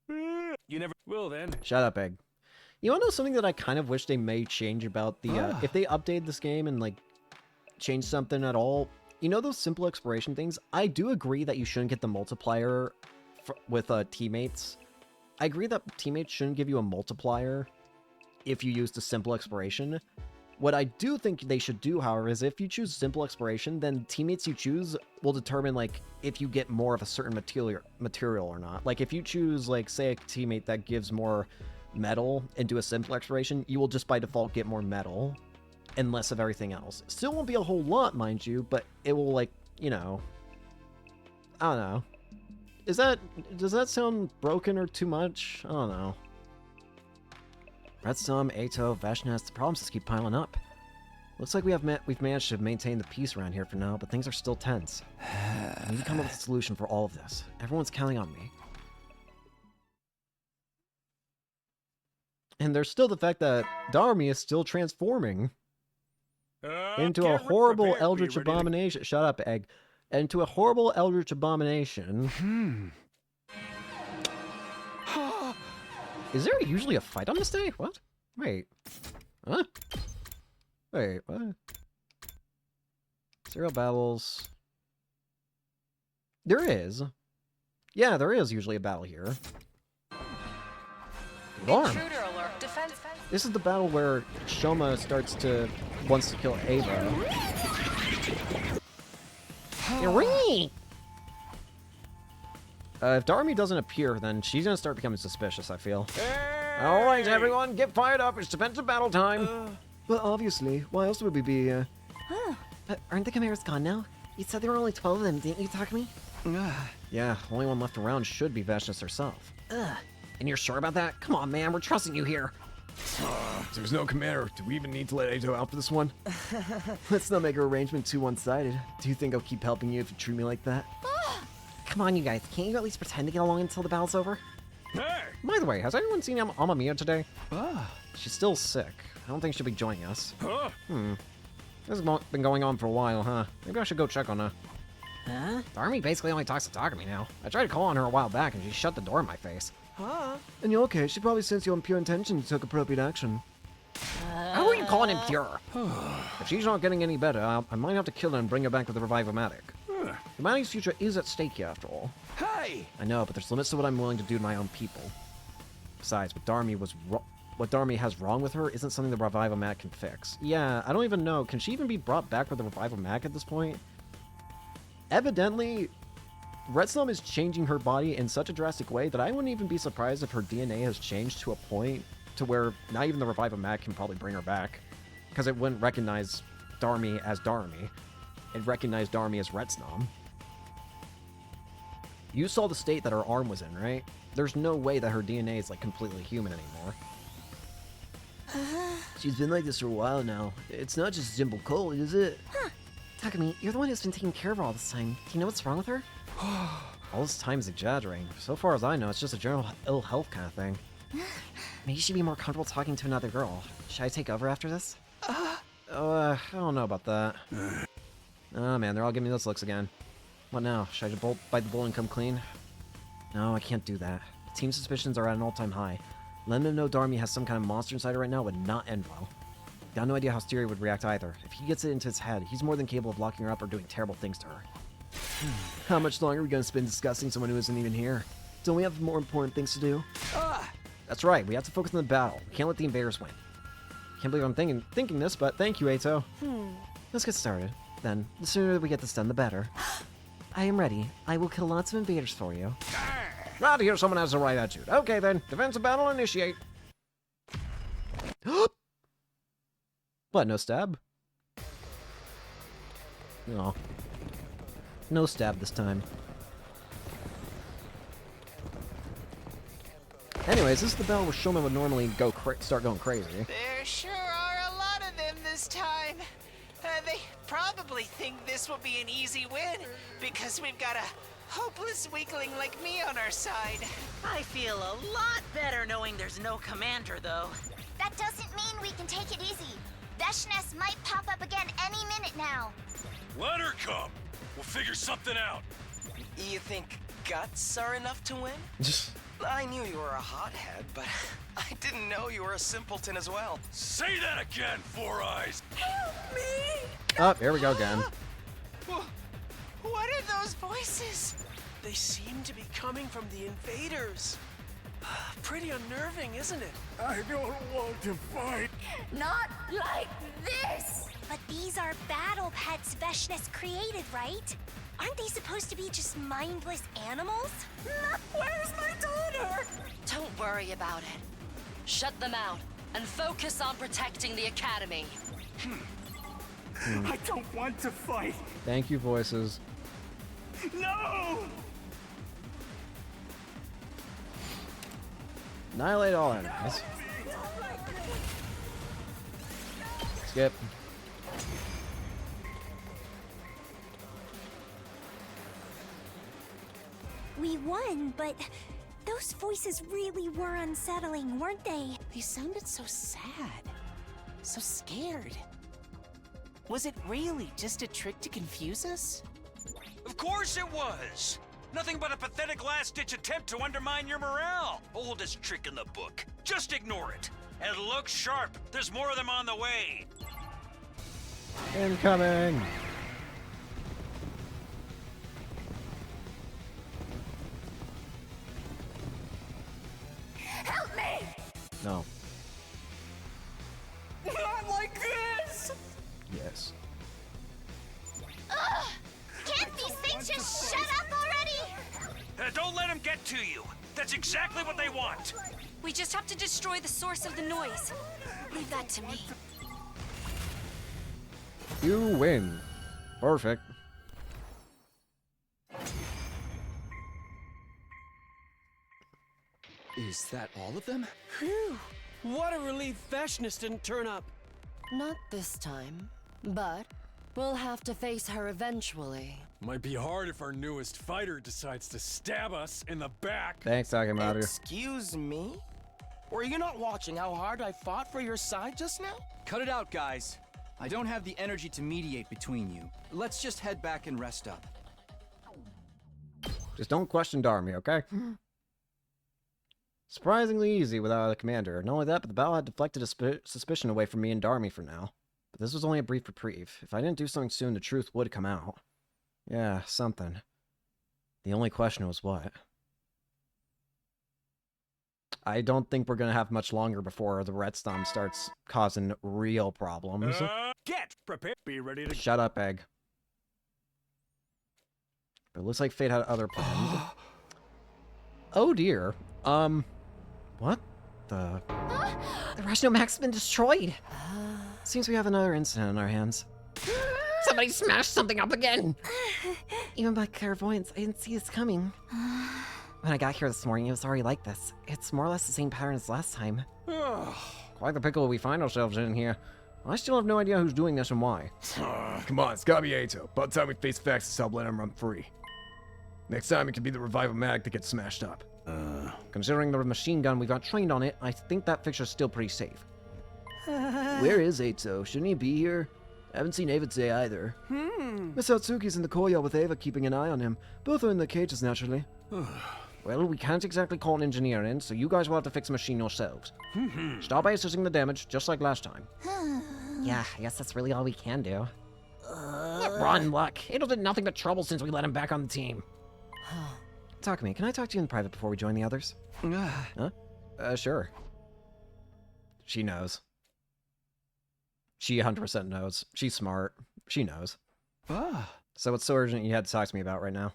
You never will then. Shut up, Egg. You wanna know something that I kind of wish they may change about the, if they update this game and, like, change something at all? You know those simple exploration things? I do agree that you shouldn't get the multiplier with teammates. I agree that teammates shouldn't give you a multiplier if you use the simple exploration. What I do think they should do, however, is if you choose simple exploration, then teammates you choose will determine, like, if you get more of a certain material or not. Like, if you choose, like, say a teammate that gives more metal and do a simple exploration, you will just by default get more metal and less of everything else. Still won't be a whole lot, mind you, but it will, like, you know, I don't know. Does that sound broken or too much? I don't know. Retsum, Eto, Veshness, the problems just keep piling up. Looks like we've managed to maintain the peace around here for now, but things are still tense. I need to come up with a solution for all of this. Everyone's counting on me. And there's still the fact that Darumi is still transforming into a horrible eldritch abomination. Shut up, Egg. Into a horrible eldritch abomination. Is there usually a fight on this day? What? Wait. Huh? Wait, what? Serial battles. There is. Yeah, there is usually a battle here. Alarm. This is the battle where Shoma wants to kill Ava. If Darumi doesn't appear, then she's gonna start becoming suspicious, I feel. All right, everyone, get fired up. It's defensive battle time. Well, obviously. Why else would we be here? Huh. But aren't the Chimeras gone now? You said there were only 12 of them, didn't you, Takumi? Yeah, only one left around should be Vashnis herself. Ugh. And you're sure about that? Come on, man, we're trusting you here. There's no commander. Do we even need to let Eito out for this one? Let's not make our arrangement too one-sided. Do you think I'll keep helping you if you treat me like that? Come on, you guys. Can't you at least pretend to get along until the battle's over? Hey! By the way, has anyone seen Amamiya today? She's still sick. I don't think she'll be joining us. This has been going on for a while, huh? Maybe I should go check on her. Huh? Darumi basically only talks to Takumi now. I tried to call on her a while back and she shut the door in my face. In your case, she probably sensed your impure intentions and took appropriate action. How are you calling him pure? If she's not getting any better, I might have to kill her and bring her back to the Revive-O-Matic. Humanity's future is at stake here, after all. Hey! I know, but there's limits to what I'm willing to do to my own people. Besides, what Darumi has wrong with her isn't something the Revive-O-Matic can fix. Yeah, I don't even know. Can she even be brought back with the Revive-O-Matic at this point? Evidently, Redstone is changing her body in such a drastic way that I wouldn't even be surprised if her DNA has changed to a point to where not even the Revive-O-Matic can probably bring her back. Because it wouldn't recognize Darumi as Darumi. It recognized Darumi as Redstone. You saw the state that her arm was in, right? There's no way that her DNA is like completely human anymore. She's been like this for a while now. It's not just simple cold, is it? Huh. Takumi, you're the one who's been taking care of her all this time. Do you know what's wrong with her? All this time is exaggerating. So far as I know, it's just a general ill health kind of thing. Maybe she'd be more comfortable talking to another girl. Should I take over after this? I don't know about that. Oh man, they're all giving me those looks again. What now? Should I bite the bullet and come clean? No, I can't do that. Team suspicions are at an all-time high. Letting them know Darumi has some kind of monster inside her right now would not end well. Got no idea how Styria would react either. If he gets it into his head, he's more than capable of locking her up or doing terrible things to her. How much longer are we going to spend discussing someone who isn't even here? Don't we have more important things to do? That's right, we have to focus on the battle. We can't let the invaders win. Can't believe I'm thinking this, but thank you, Eito. Let's get started. Then, the sooner that we get this done, the better. I am ready. I will kill lots of invaders for you. Glad to hear someone has the right attitude. Okay then, defensive battle initiate. What, no stab? No. No stab this time. Anyways, this is the battle where Shoma would normally start going crazy. There sure are a lot of them this time. They probably think this will be an easy win because we've got a hopeless weakling like me on our side. I feel a lot better knowing there's no commander, though. That doesn't mean we can take it easy. Vashnis might pop up again any minute now. Let her come. We'll figure something out. You think guts are enough to win? I knew you were a hothead, but I didn't know you were a simpleton as well. Say that again, Four Eyes. Help me! Oh, here we go again. What are those voices? They seem to be coming from the invaders. Pretty unnerving, isn't it? I don't want to fight. Not like this! But these are battle pets Vashnis created, right? Aren't they supposed to be just mindless animals? Where's my daughter? Don't worry about it. Shut them out and focus on protecting the academy. I don't want to fight. Thank you, voices. No! Annihilate all enemies. Skip. We won, but those voices really were unsettling, weren't they? They sounded so sad. So scared. Was it really just a trick to confuse us? Of course it was! Nothing but a pathetic last-ditch attempt to undermine your morale. Oldest trick in the book. Just ignore it. And look sharp. There's more of them on the way. Incoming! Help me! No. Not like this! Yes. Ugh! Can't these things just shut up already? Don't let them get to you. That's exactly what they want. We just have to destroy the source of the noise. Leave that to me. You win. Perfect. Is that all of them? Phew! What a relief Veshness didn't turn up. Not this time, but we'll have to face her eventually. Might be hard if our newest fighter decides to stab us in the back. Thanks, Takemaru. Excuse me? Were you not watching how hard I fought for your side just now? Cut it out, guys. I don't have the energy to mediate between you. Let's just head back and rest up. Just don't question Darumi, okay? Surprisingly easy without a commander. Not only that, but the battle had deflected a suspicion away from me and Darumi for now. But this was only a brief reprieve. If I didn't do something soon, the truth would come out. Yeah, something. The only question was what? I don't think we're gonna have much longer before the Red Storm starts causing real problems. Get prepared. Be ready to... Shut up, Egg. But it looks like Fate had other plans. Oh dear. What the... The Rashnomach's been destroyed. Seems we have another incident on our hands. Somebody smashed something up again. Even by clairvoyance, I didn't see this coming. When I got here this morning, it was already like this. It's more or less the same pattern as last time. Quite the pickle we find ourselves in here. I still have no idea who's doing this and why. Come on, it's gotta be Ato. By the time we face facts, stop letting him run free. Next time, it could be the revival mag that gets smashed up. Considering the machine gun we got trained on it, I think that fixture's still pretty safe. Where is Ato? Shouldn't he be here? I haven't seen Ava today either. Miss Satsuki's in the courtyard with Ava keeping an eye on him. Both are in the cages, naturally. Well, we can't exactly call an engineer in, so you guys will have to fix the machine yourselves. Start by assessing the damage, just like last time. Yeah, I guess that's really all we can do. Run, Luck. It'll did nothing but trouble since we let him back on the team. Talk to me. Can I talk to you in private before we join the others? Huh? Sure. She knows. She 100% knows. She's smart. She knows. So what's so urgent you had to talk to me about right now?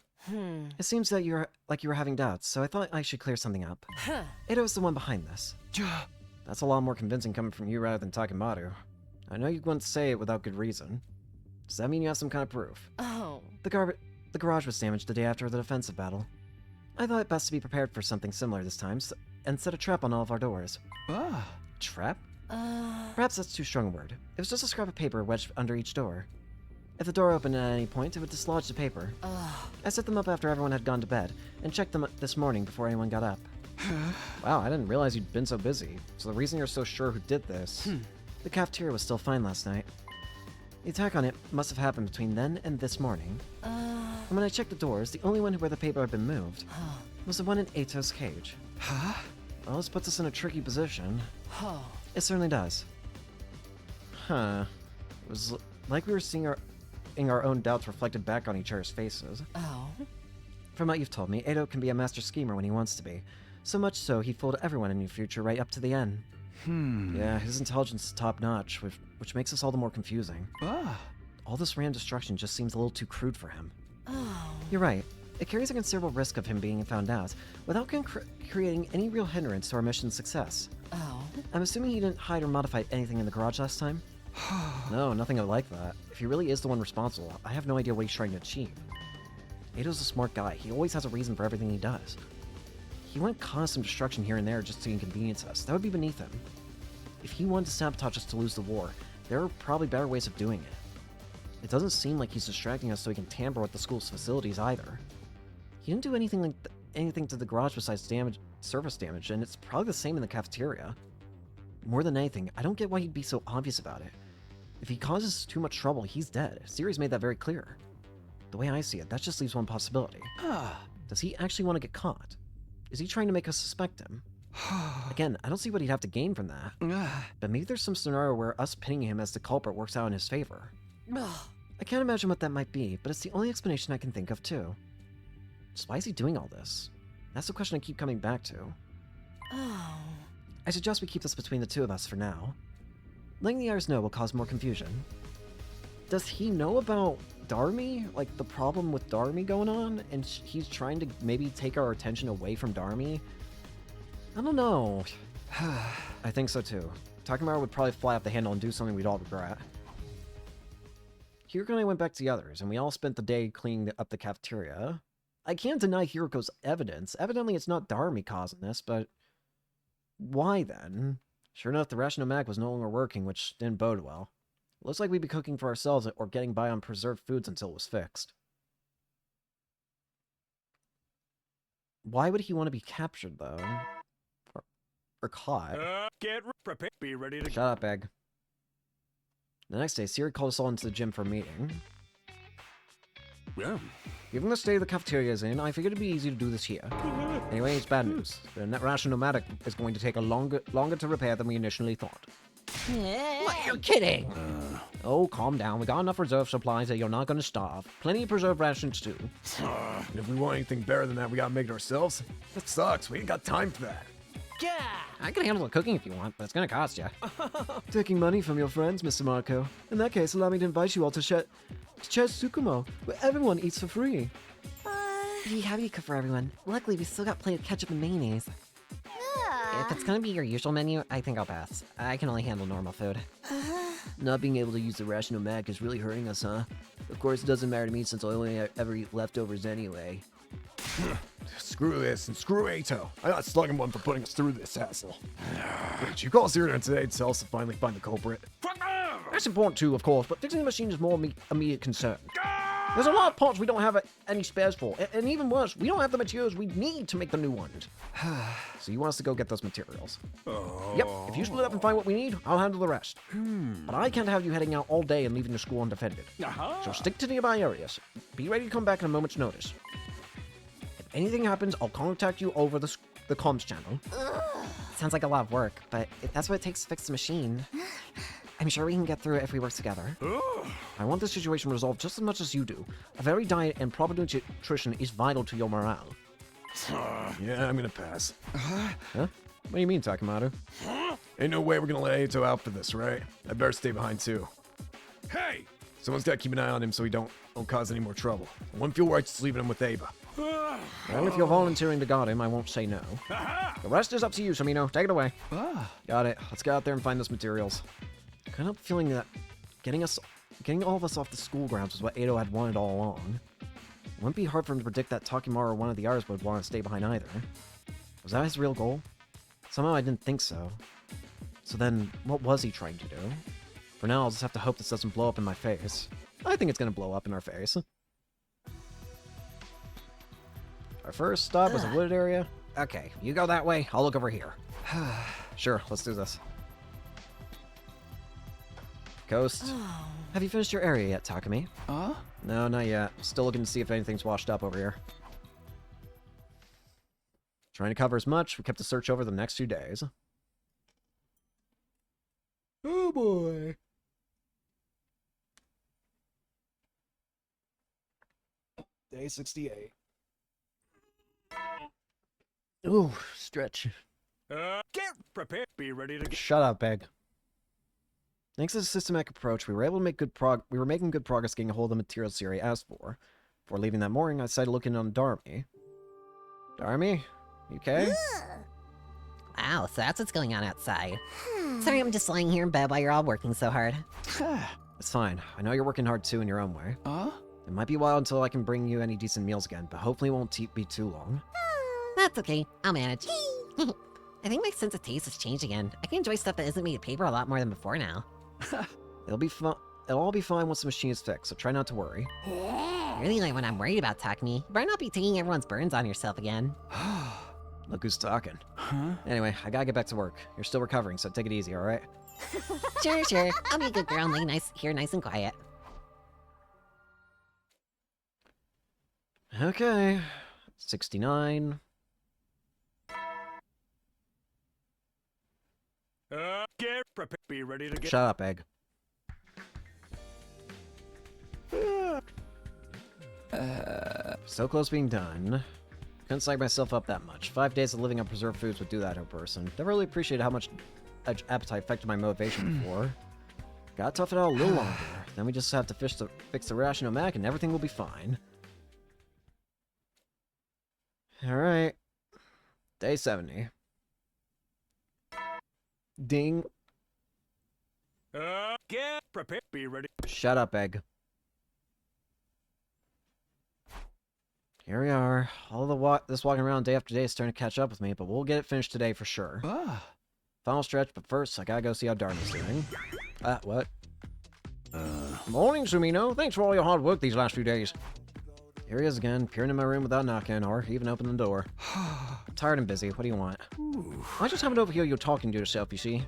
It seems that you were having doubts, so I thought I should clear something up. Ito's the one behind this. That's a lot more convincing coming from you rather than Takemaru. I know you wouldn't say it without good reason. Does that mean you have some kind of proof? Oh. The garage was damaged the day after the defensive battle. I thought it best to be prepared for something similar this time, and set a trap on all of our doors. Trap? Perhaps that's too strong a word. It was just a scrap of paper wedged under each door. If the door opened at any point, it would dislodge the paper. I set them up after everyone had gone to bed, and checked them this morning before anyone got up. Wow, I didn't realize you'd been so busy. So the reason you're so sure who did this... The cafeteria was still fine last night. The attack on it must have happened between then and this morning. And when I checked the doors, the only one where the paper had been moved was the one in Ato's cage. Well, this puts us in a tricky position. It certainly does. It was like we were seeing our own doubts reflected back on each other's faces. From what you've told me, Ato can be a master schemer when he wants to be. So much so, he fooled everyone in your future right up to the end. Yeah, his intelligence is top-notch, which makes us all the more confusing. All this random destruction just seems a little too crude for him. You're right. It carries a considerable risk of him being found out, without creating any real hindrance to our mission's success. I'm assuming he didn't hide or modify anything in the garage last time? No, nothing like that. If he really is the one responsible, I have no idea what he's trying to achieve. Ato's a smart guy. He always has a reason for everything he does. He wouldn't cause some destruction here and there just to inconvenience us. That would be beneath him. If he wanted to sabotage us to lose the war, there are probably better ways of doing it. It doesn't seem like he's distracting us so he can tamper with the school's facilities either. He didn't do anything to the garage besides surface damage, and it's probably the same in the cafeteria. more than anything, I don't get why he'd be so obvious about it. If he causes too much trouble, he's dead. Siri's made that very clear. The way I see it, that just leaves one possibility. Does he actually want to get caught? Is he trying to make us suspect him? Again, I don't see what he'd have to gain from that. But maybe there's some scenario where us pinning him as the culprit works out in his favor. I can't imagine what that might be, but it's the only explanation I can think of too. Just why is he doing all this? That's the question I keep coming back to. I suggest we keep this between the two of us for now. Letting the others know will cause more confusion. Does he know about Darumi? Like, the problem with Darumi going on? And he's trying to maybe take our attention away from Darumi? I don't know. I think so too. Takamura would probably fly off the handle and do something we'd all regret. Hiroko and I went back to the others, and we all spent the day cleaning up the cafeteria. I can't deny Hiroko's evidence. Evidently it's not Darumi causing this, but why then? Sure enough, the Rationomag was no longer working, which didn't bode well. Looks like we'd be cooking for ourselves or getting by on preserved foods until it was fixed. Why would he want to be captured, though? Or caught? Get prepared. Be ready to... Shut up, Egg. The next day, Siri called us all into the gym for a meeting. Yeah. Given the state of the cafeteria is in, I figured it'd be easy to do this here. Anyway, it's bad news. The net Rationomag is going to take a longer to repair than we initially thought. What? You're kidding! Oh, calm down. We got enough reserve supplies that you're not going to starve. Plenty of preserved rations, too. And if we want anything better than that, we gotta make it ourselves. That sucks. We ain't got time for that. Yeah! I can handle the cooking if you want, but it's going to cost you. Taking money from your friends, Mr. Marco. In that case, allow me to invite you all to Ches Tsukumo, where everyone eats for free. Be happy to cook for everyone. Luckily, we still got plenty of ketchup and mayonnaise. If it's gonna be your usual menu, I think I'll pass. I can only handle normal food. Not being able to use the Rationomag is really hurting us, huh? Of course, it doesn't matter to me since I only ever eat leftovers anyway. Screw this and screw Ato. I'm not slugging one for putting us through this hassle. Wait, you call us here today to tell us to finally find the culprit? That's important too, of course, but fixing the machine is more immediate concern. There's a lot of parts we don't have any spares for, and even worse, we don't have the materials we need to make the new ones. So you want us to go get those materials? Yep, if you split up and find what we need, I'll handle the rest. But I can't have you heading out all day and leaving the school undefended. So stick to nearby areas. Be ready to come back at a moment's notice. If anything happens, I'll contact you over the comms channel. Sounds like a lot of work, but if that's what it takes to fix the machine, I'm sure we can get through it if we work together. I want this situation resolved just as much as you do. A varied diet and proper nutrition is vital to your morale. Yeah, I'm gonna pass. Huh? What do you mean, Takamado? Ain't no way we're gonna let Ato out for this, right? I better stay behind too. Hey! Someone's gotta keep an eye on him so he don't cause any more trouble. It wouldn't feel right just leaving him with Ava. Well, if you're volunteering to guard him, I won't say no. The rest is up to you, Samino. Take it away. Got it. Let's get out there and find those materials. I kind of feeling that getting all of us off the school grounds was what Ado had wanted all along. It wouldn't be hard for him to predict that Takimaru or one of the others would want to stay behind either. Was that his real goal? Somehow I didn't think so. So then, what was he trying to do? For now, I'll just have to hope this doesn't blow up in my face. I think it's gonna blow up in our face. Our first stop was a wooded area. Okay, you go that way, I'll look over here. Sure, let's do this. Coast. Have you finished your area yet, Takumi? No, not yet. Still looking to see if anything's washed up over here. Trying to cover as much, we kept the search over the next few days. Oh boy. Day 68. Ooh, stretch. Get prepared. Be ready to... Shut up, Egg. Thanks to the systematic approach, we were able to make making good progress getting a hold of the materials Siri asked for. Before leaving that morning, I decided to look in on Darumi. Darumi? You okay? Wow, so that's what's going on outside. Sorry, I'm just lying here in bed while you're all working so hard. It's fine. I know you're working hard too in your own way. It might be a while until I can bring you any decent meals again, but hopefully it won't be too long. That's okay. I'll manage. I think my sense of taste has changed again. I can enjoy stuff that isn't made of paper a lot more than before now. It'll all be fine once the machine is fixed, so try not to worry. Really like when I'm worried about Takumi. You better not be taking everyone's burdens on yourself again. Look who's talking. Huh? Anyway, I gotta get back to work. You're still recovering, so take it easy, alright? Sure. I'll be a good girl and lay nice and quiet. Okay. 69. Get prepared. Be ready to get. Shut up, Egg. So close being done. Couldn't psych myself up that much. 5 days of living on preserved foods would do that to a person. Never really appreciated how much appetite affected my motivation before. Gotta tough it out a little longer. Then we just have to fix the ration of mac and everything will be fine. Alright. Day 70. Ding. Get prepared. Be ready. Shut up, Egg. Here we are. All the this walking around day after day is starting to catch up with me, but we'll get it finished today for sure. Final stretch, but first, I gotta go see how Darumi's doing. What? Morning, Sumino. Thanks for all your hard work these last few days. Here he is again, peering in my room without knocking, or even opening the door. I'm tired and busy. What do you want? I just happened to overhear you talking to yourself, you see.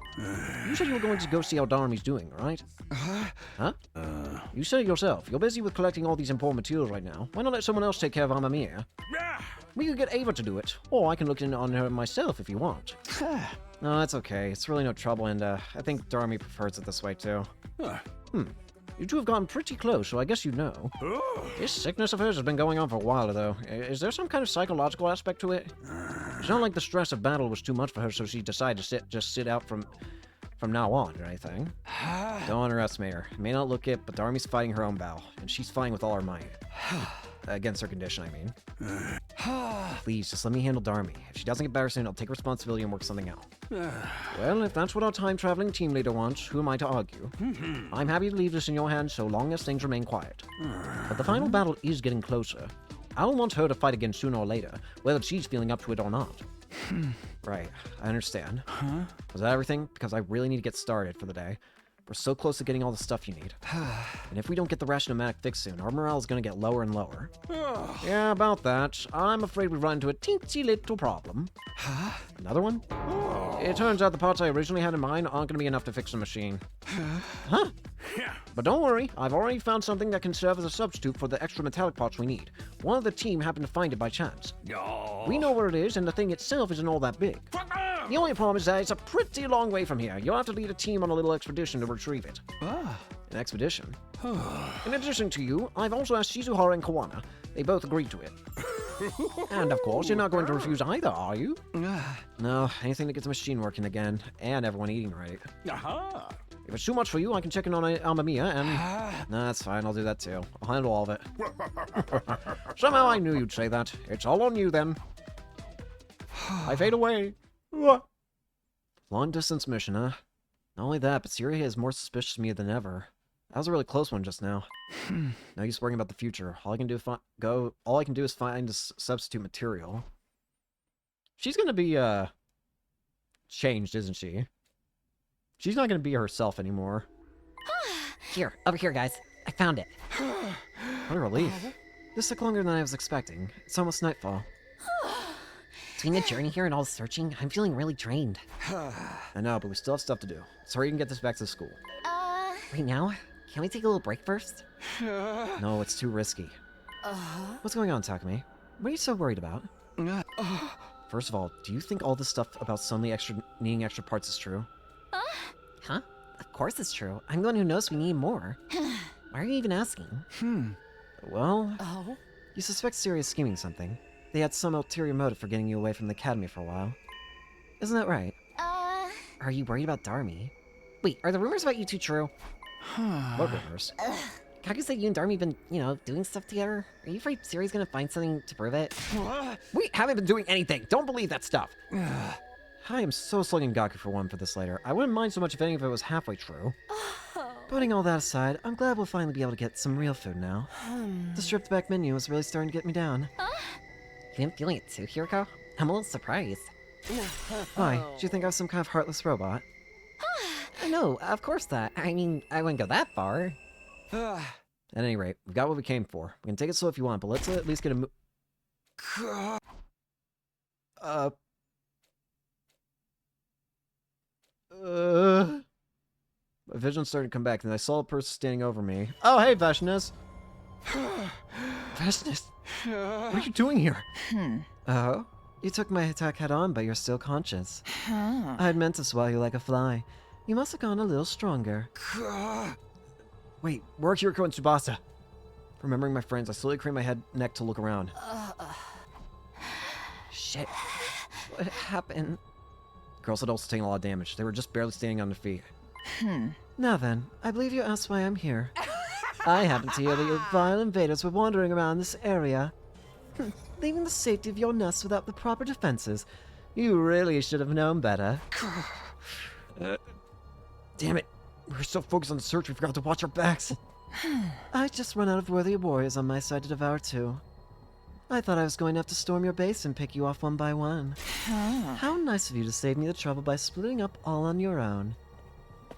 You said you were going to go see how Darumi's doing, right? Huh? You said it yourself. You're busy with collecting all these important materials right now. Why not let someone else take care of Amamiya? We could get Ava to do it, or I can look in on her myself if you want. No, that's okay. It's really no trouble, and I think Darumi prefers it this way, too. You two have gotten pretty close, so I guess you know. This sickness of hers has been going on for a while, though. Is there some kind of psychological aspect to it? It's not like the stress of battle was too much for her, so she decided to just sit out from now on or anything. Don't underestimate her. It may not look it, but Darumi's fighting her own battle, and she's fighting with all her might. Against her condition, I mean. Please, just let me handle Darumi. If she doesn't get better soon, I'll take responsibility and work something out. Well, if that's what our time-traveling team leader wants, who am I to argue? I'm happy to leave this in your hands so long as things remain quiet. But the final battle is getting closer. I'll want her to fight again sooner or later, whether she's feeling up to it or not. Right, I understand. Was that everything? Because I really need to get started for the day. We're so close to getting all the stuff you need. And if we don't get the ration fixed soon, our morale is going to get lower and lower. Yeah, about that. I'm afraid we've run into a teensy little problem. Another one? It turns out the parts I originally had in mind aren't going to be enough to fix the machine. But don't worry, I've already found something that can serve as a substitute for the extra metallic parts we need. One of the team happened to find it by chance. We know where it is, and the thing itself isn't all that big. The only problem is that it's a pretty long way from here. You'll have to lead a team on a little expedition to retrieve it. An expedition? In addition to you, I've also asked Shizuhara and Kawana. They both agreed to it. And of course, you're not going to refuse either, are you? No, anything to get the machine working again, and everyone eating right. If it's too much for you, I can check in on Amamiya, and... No, that's fine, I'll do that too. I'll handle all of it. Somehow I knew you'd say that. It's all on you, then. I fade away. Long distance mission, huh? Not only that, but Syria is more suspicious of me than ever. That was a really close one just now. No use worrying about the future. All I can do is find a substitute material. She's gonna be changed, isn't she? She's not gonna be herself anymore. Here, over here, guys. I found it. What a relief. This took longer than I was expecting. It's almost nightfall. Between the journey here and all the searching, I'm feeling really drained. I know, but we still have stuff to do. So hurry and get this back to the school. Right now? Can we take a little break first? No, it's too risky. What's going on, Takumi? What are you so worried about? First of all, do you think all this stuff about suddenly needing extra parts is true? Huh? Of course it's true. I'm the one who knows we need more. Why are you even asking? Well, you suspect Syria is scheming something. They had some ulterior motive for getting you away from the academy for a while. Isn't that right? Are you worried about Darumi? Wait, are the rumors about you two true? What rumors? Kaku said you and Darumi been, doing stuff together. Are you afraid Syria's gonna find something to prove it? We haven't been doing anything! Don't believe that stuff! I am so slugging Gaku for one for this later. I wouldn't mind so much if any of it was halfway true. Putting all that aside, I'm glad we'll finally be able to get some real food now. The stripped back menu is really starting to get me down. You been feeling it too, Hiroko? I'm a little surprised. Why? Do you think I was some kind of heartless robot? No, of course not. I mean, I wouldn't go that far. At any rate, we've got what we came for. We can take it slow if you want, but let's at least get a My vision started to come back, and I saw a person standing over me. Oh, hey, Vashnis. Vashnis, what are you doing here? Oh? You took my attack head on, but you're still conscious. I had meant to swallow you like a fly. You must have gone a little stronger. Wait, where are Kiriko and Tsubasa? Remembering my friends, I slowly craned my head neck to look around. Shit. What happened? Girls had also taken a lot of damage. They were just barely standing on their feet. Now then, I believe you asked why I'm here. I happen to hear that your vile invaders were wandering around this area, leaving the safety of your nest without the proper defenses. You really should have known better. Damn it. We were so focused on the search, we forgot to watch our backs. I just run out of worthy warriors on my side to devour too. I thought I was going to have to storm your base and pick you off one by one. How nice of you to save me the trouble by splitting up all on your own.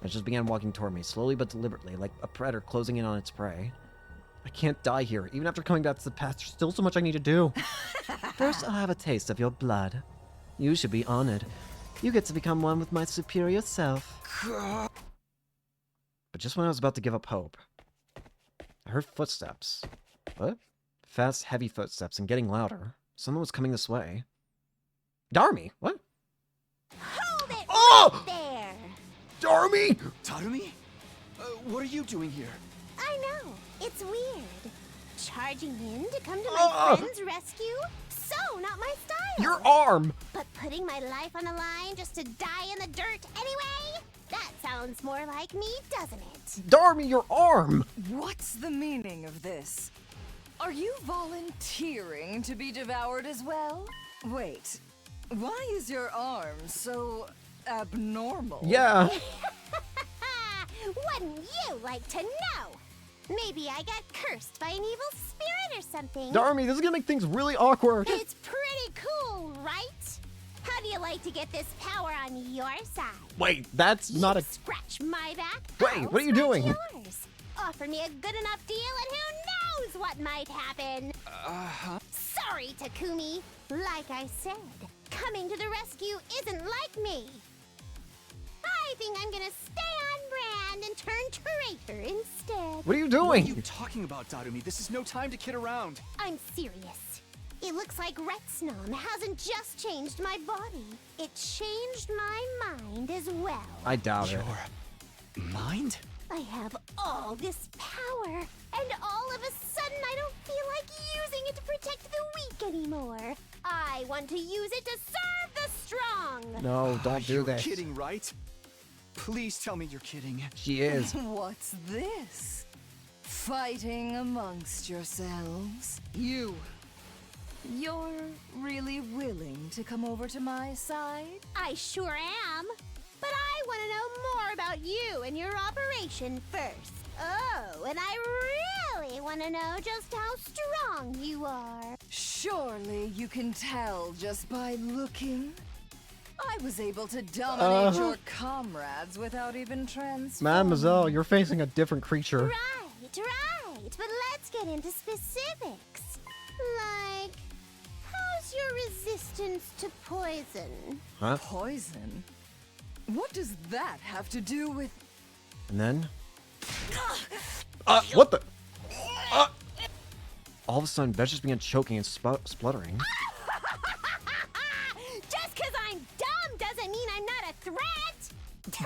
It just began walking toward me, slowly but deliberately, like a predator closing in on its prey. I can't die here. Even after coming back to the past, there's still so much I need to do. First, I'll have a taste of your blood. You should be honored. You get to become one with my superior self. But just when I was about to give up hope, I heard footsteps. What? Fast, heavy footsteps and getting louder. Someone was coming this way. Darumi! What? Hold it Oh! right there! Darumi! Darumi? What are you doing here? I know, it's weird. Charging in to come to my friend's rescue? So not my style. Your arm! But putting my life on the line just to die in the dirt anyway? That sounds more like me, doesn't it? Darumi, your arm! What's the meaning of this? Are you volunteering to be devoured as well? Wait, why is your arm so abnormal? Yeah. Wouldn't you like to know? Maybe I got cursed by an evil spirit or something. Darumi, this is gonna make things really awkward. It's pretty cool, right? How do you like to get this power on your side? Wait, that's not a... Scratch my back. Wait, I'll what are you scratch doing? Yours. Offer me a good enough deal and who knows what might happen. Sorry, Takumi. Like I said, coming to the rescue isn't like me. I think I'm gonna stay on brand and turn traitor instead. What are you doing? What are you talking about, Darumi? This is no time to kid around. I'm serious. It looks like Retsnam hasn't just changed my body. It changed my mind as well. I doubt it. Your mind? I have all this power, and all of a sudden I don't feel like using it to protect the weak anymore. I want to use it to serve the strong. No, don't do this. You're kidding, right? Please tell me you're kidding. She is. What's this? Fighting amongst yourselves? You're really willing to come over to my side? I sure am. But I want to know more about you and your operation first. Oh, and I really want to know just how strong you are. Surely you can tell just by looking. I was able to dominate your comrades without even transforming. Mademoiselle, you're facing a different creature. Right. But let's get into specifics. Like, how's your resistance to poison? Huh? Poison? What does that have to do with... And then... what the... All of a sudden, Vetch just began choking and spluttering. Just because I'm dumb doesn't mean I'm not a threat!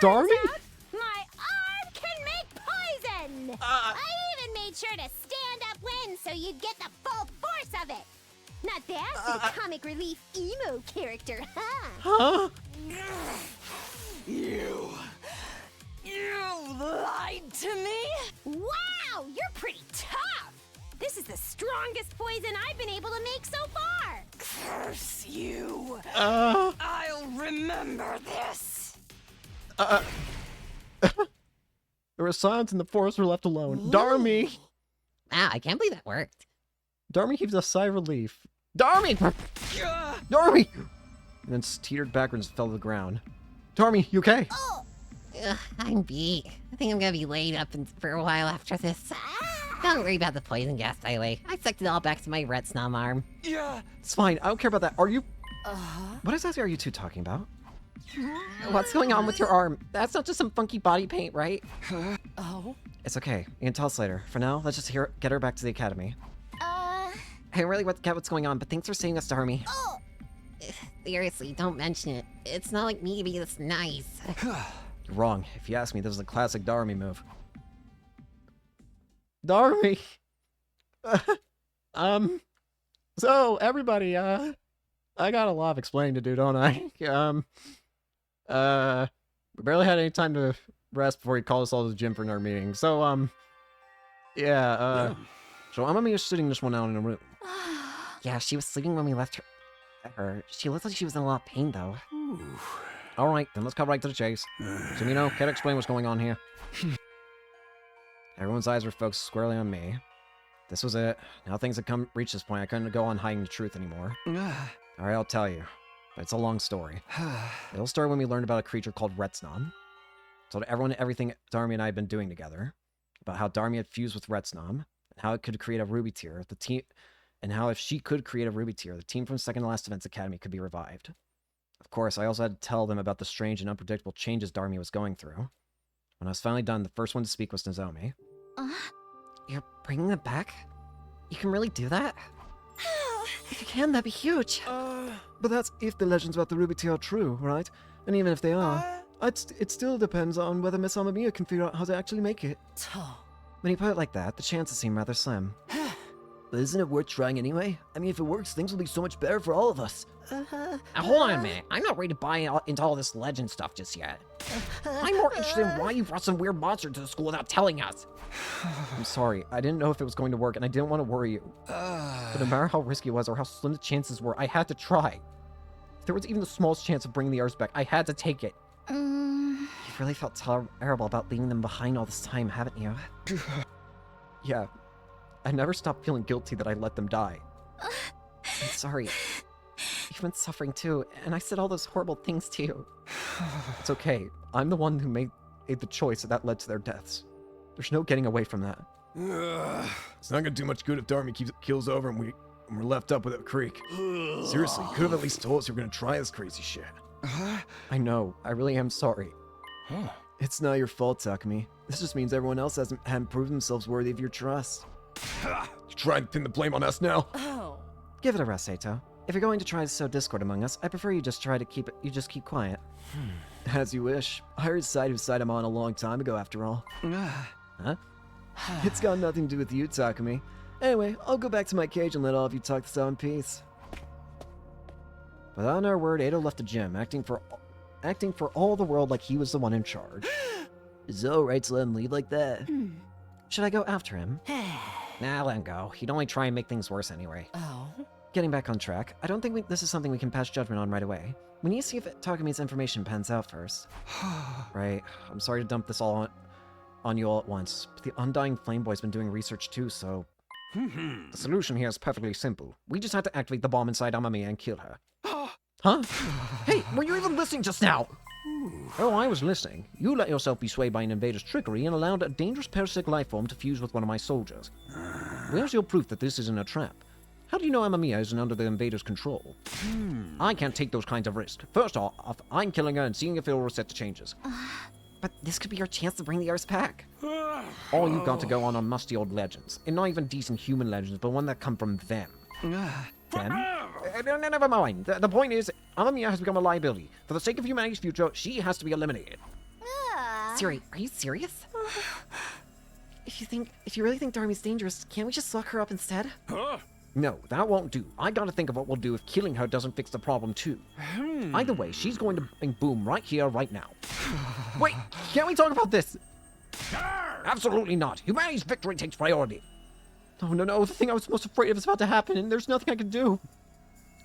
Darumi? Turns out, my arm can make poison! I even made sure to stand upwind so you'd get the full force of it! Not bad for the comic relief emo character, huh? Huh? You lied to me? Wow, you're pretty tough! This is the strongest poison I've been able to make so far! Curse you! I'll remember this! There was silence and the forest were left alone. Darumi! Wow, I can't believe that worked. Darumi heaved a sigh of relief. Darumi! Darumi! And then teetered backwards and fell to the ground. Darumi, you okay? I'm beat. I think I'm gonna be laid up for a while after this. Don't worry about the poison gas, by the way. I sucked it all back to my Retsnam arm. Yeah. It's fine. I don't care about that. Are you... What exactly are you two talking about? What's going on with your arm? That's not just some funky body paint, right? Oh? It's okay. You can tell us later. For now, let's just get her back to the academy. I don't really get what's going on, but thanks for saving us, Darumi. Oh! Seriously, don't mention it. It's not like me to be this nice. You're wrong. If you ask me, this is a classic Darumi move. Darumi! So, everybody, I got a lot of explaining to do, don't I? We barely had any time to rest before he called us all to the gym for another meeting. So, yeah. So Amamiya is sitting this one out in a room. Yeah, she was sleeping when we left her. She looked like she was in a lot of pain, though. Alright, then let's cut right to the chase. Sumino, can't explain what's going on here. Everyone's eyes were focused squarely on me. This was it. Now things had reached this point, I couldn't go on hiding the truth anymore. Alright, I'll tell you. But it's a long story. It all started when we learned about a creature called Retsnam. Told everyone everything Darumi and I had been doing together. About how Darumi had fused with Retsnam, and how it could create a ruby tier. The team, and how if she could create a ruby tier, the team from Second to Last Defense Academy could be revived. Of course, I also had to tell them about the strange and unpredictable changes Darumi was going through. When I was finally done, the first one to speak was Nozomi. You're bringing them back? You can really do that? If you can, that'd be huge. But that's if the legends about the ruby tier are true, right? And even if they are, it still depends on whether Miss Amamiya can figure out how to actually make it. When you put it like that, the chances seem rather slim. But isn't it worth trying anyway? I mean, if it works, things will be so much better for all of us. Now, hold on a minute. I'm not ready to buy into all this legend stuff just yet. I'm more interested in why you brought some weird monster to the school without telling us. I'm sorry. I didn't know if it was going to work, and I didn't want to worry you. But no matter how risky it was or how slim the chances were, I had to try. If there was even the smallest chance of bringing the Earth back, I had to take it. You've really felt terrible about leaving them behind all this time, haven't you? Yeah. I never stopped feeling guilty that I let them die. I'm sorry. You've been suffering too, and I said all those horrible things to you. It's okay. I'm the one who made the choice that led to their deaths. There's no getting away from that. It's not gonna do much good if Darumi kills over and we're left up with a creek. Seriously, you could have at least told us you were gonna try this crazy shit. I know. I really am sorry. It's not your fault, Takumi. This just means everyone else hadn't proved themselves worthy of your trust. You trying to pin the blame on us now? Oh. Give it a rest, Saito. If you're going to try to sow discord among us, I prefer you just keep quiet. As you wish. I heard side whose side I'm on a long time ago, after all. Huh? It's got nothing to do with you, Takumi. Anyway, I'll go back to my cage and let all of you talk this out in peace. Without another word, Edo left the gym, acting for all the world like he was the one in charge. Is it alright to let him leave like that? Should I go after him? Nah, let him go. He'd only try and make things worse anyway. Oh. Getting back on track, I don't think this is something we can pass judgment on right away. We need to see if Takumi's information pans out first. Right. I'm sorry to dump this all on you all at once, but the Undying Flame Boy's been doing research too, so... The solution here is perfectly simple. We just have to activate the bomb inside Amamiya and kill her. Huh? Hey, were you even listening just now? Oh, I was listening. You let yourself be swayed by an invader's trickery and allowed a dangerous parasitic life form to fuse with one of my soldiers. Where's your proof that this isn't a trap? How do you know Amamiya isn't under the invader's control? I can't take those kinds of risks. First off, I'm killing her and seeing if it'll reset the changes. But this could be our chance to bring the Earth back. All you've got to go on are musty old legends. And not even decent human legends, but one that come from them. Them? Never mind. The point is, Amamiya has become a liability. For the sake of humanity's future, she has to be eliminated. Siri, are you serious? If you really think Darumi's dangerous, can't we just lock her up instead? No, that won't do. I gotta think of what we'll do if killing her doesn't fix the problem too. Either way, she's going to bring boom right here, right now. Wait, can't we talk about this? Absolutely not. Humanity's victory takes priority. No, the thing I was most afraid of is about to happen, and there's nothing I can do.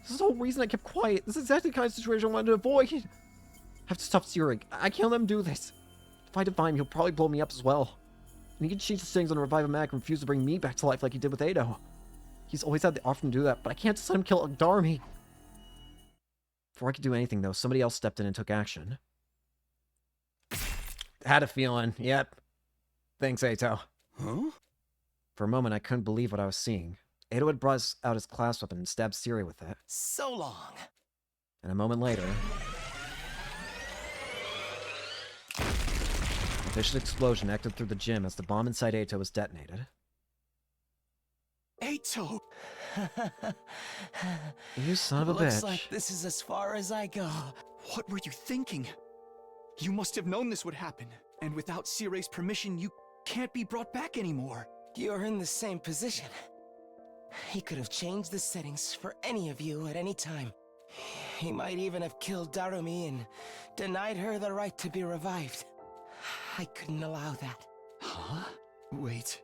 This is the whole reason I kept quiet. This is exactly the kind of situation I wanted to avoid. I have to stop Zurich. I can't let him do this. If I define him, he'll probably blow me up as well. And he can change the settings on Revive a Mag and refuse to bring me back to life like he did with Edo. He's always had the option to do that, but I can't just let him kill Darumi. Before I could do anything, though, somebody else stepped in and took action. Had a feeling. Yep. Thanks, Eito. Huh? For a moment, I couldn't believe what I was seeing. Edo had brought out his class weapon and stabbed Siri with it. So long. And a moment later... vicious explosion echoed through the gym as the bomb inside Eito was detonated. Eito! You son of a Looks bitch. like this is as far as I go. What were you thinking? You must have known this would happen. And without Sire's permission, you can't be brought back anymore. You're in the same position. He could have changed the settings for any of you at any time. He might even have killed Darumi and denied her the right to be revived. I couldn't allow that. Huh? Wait.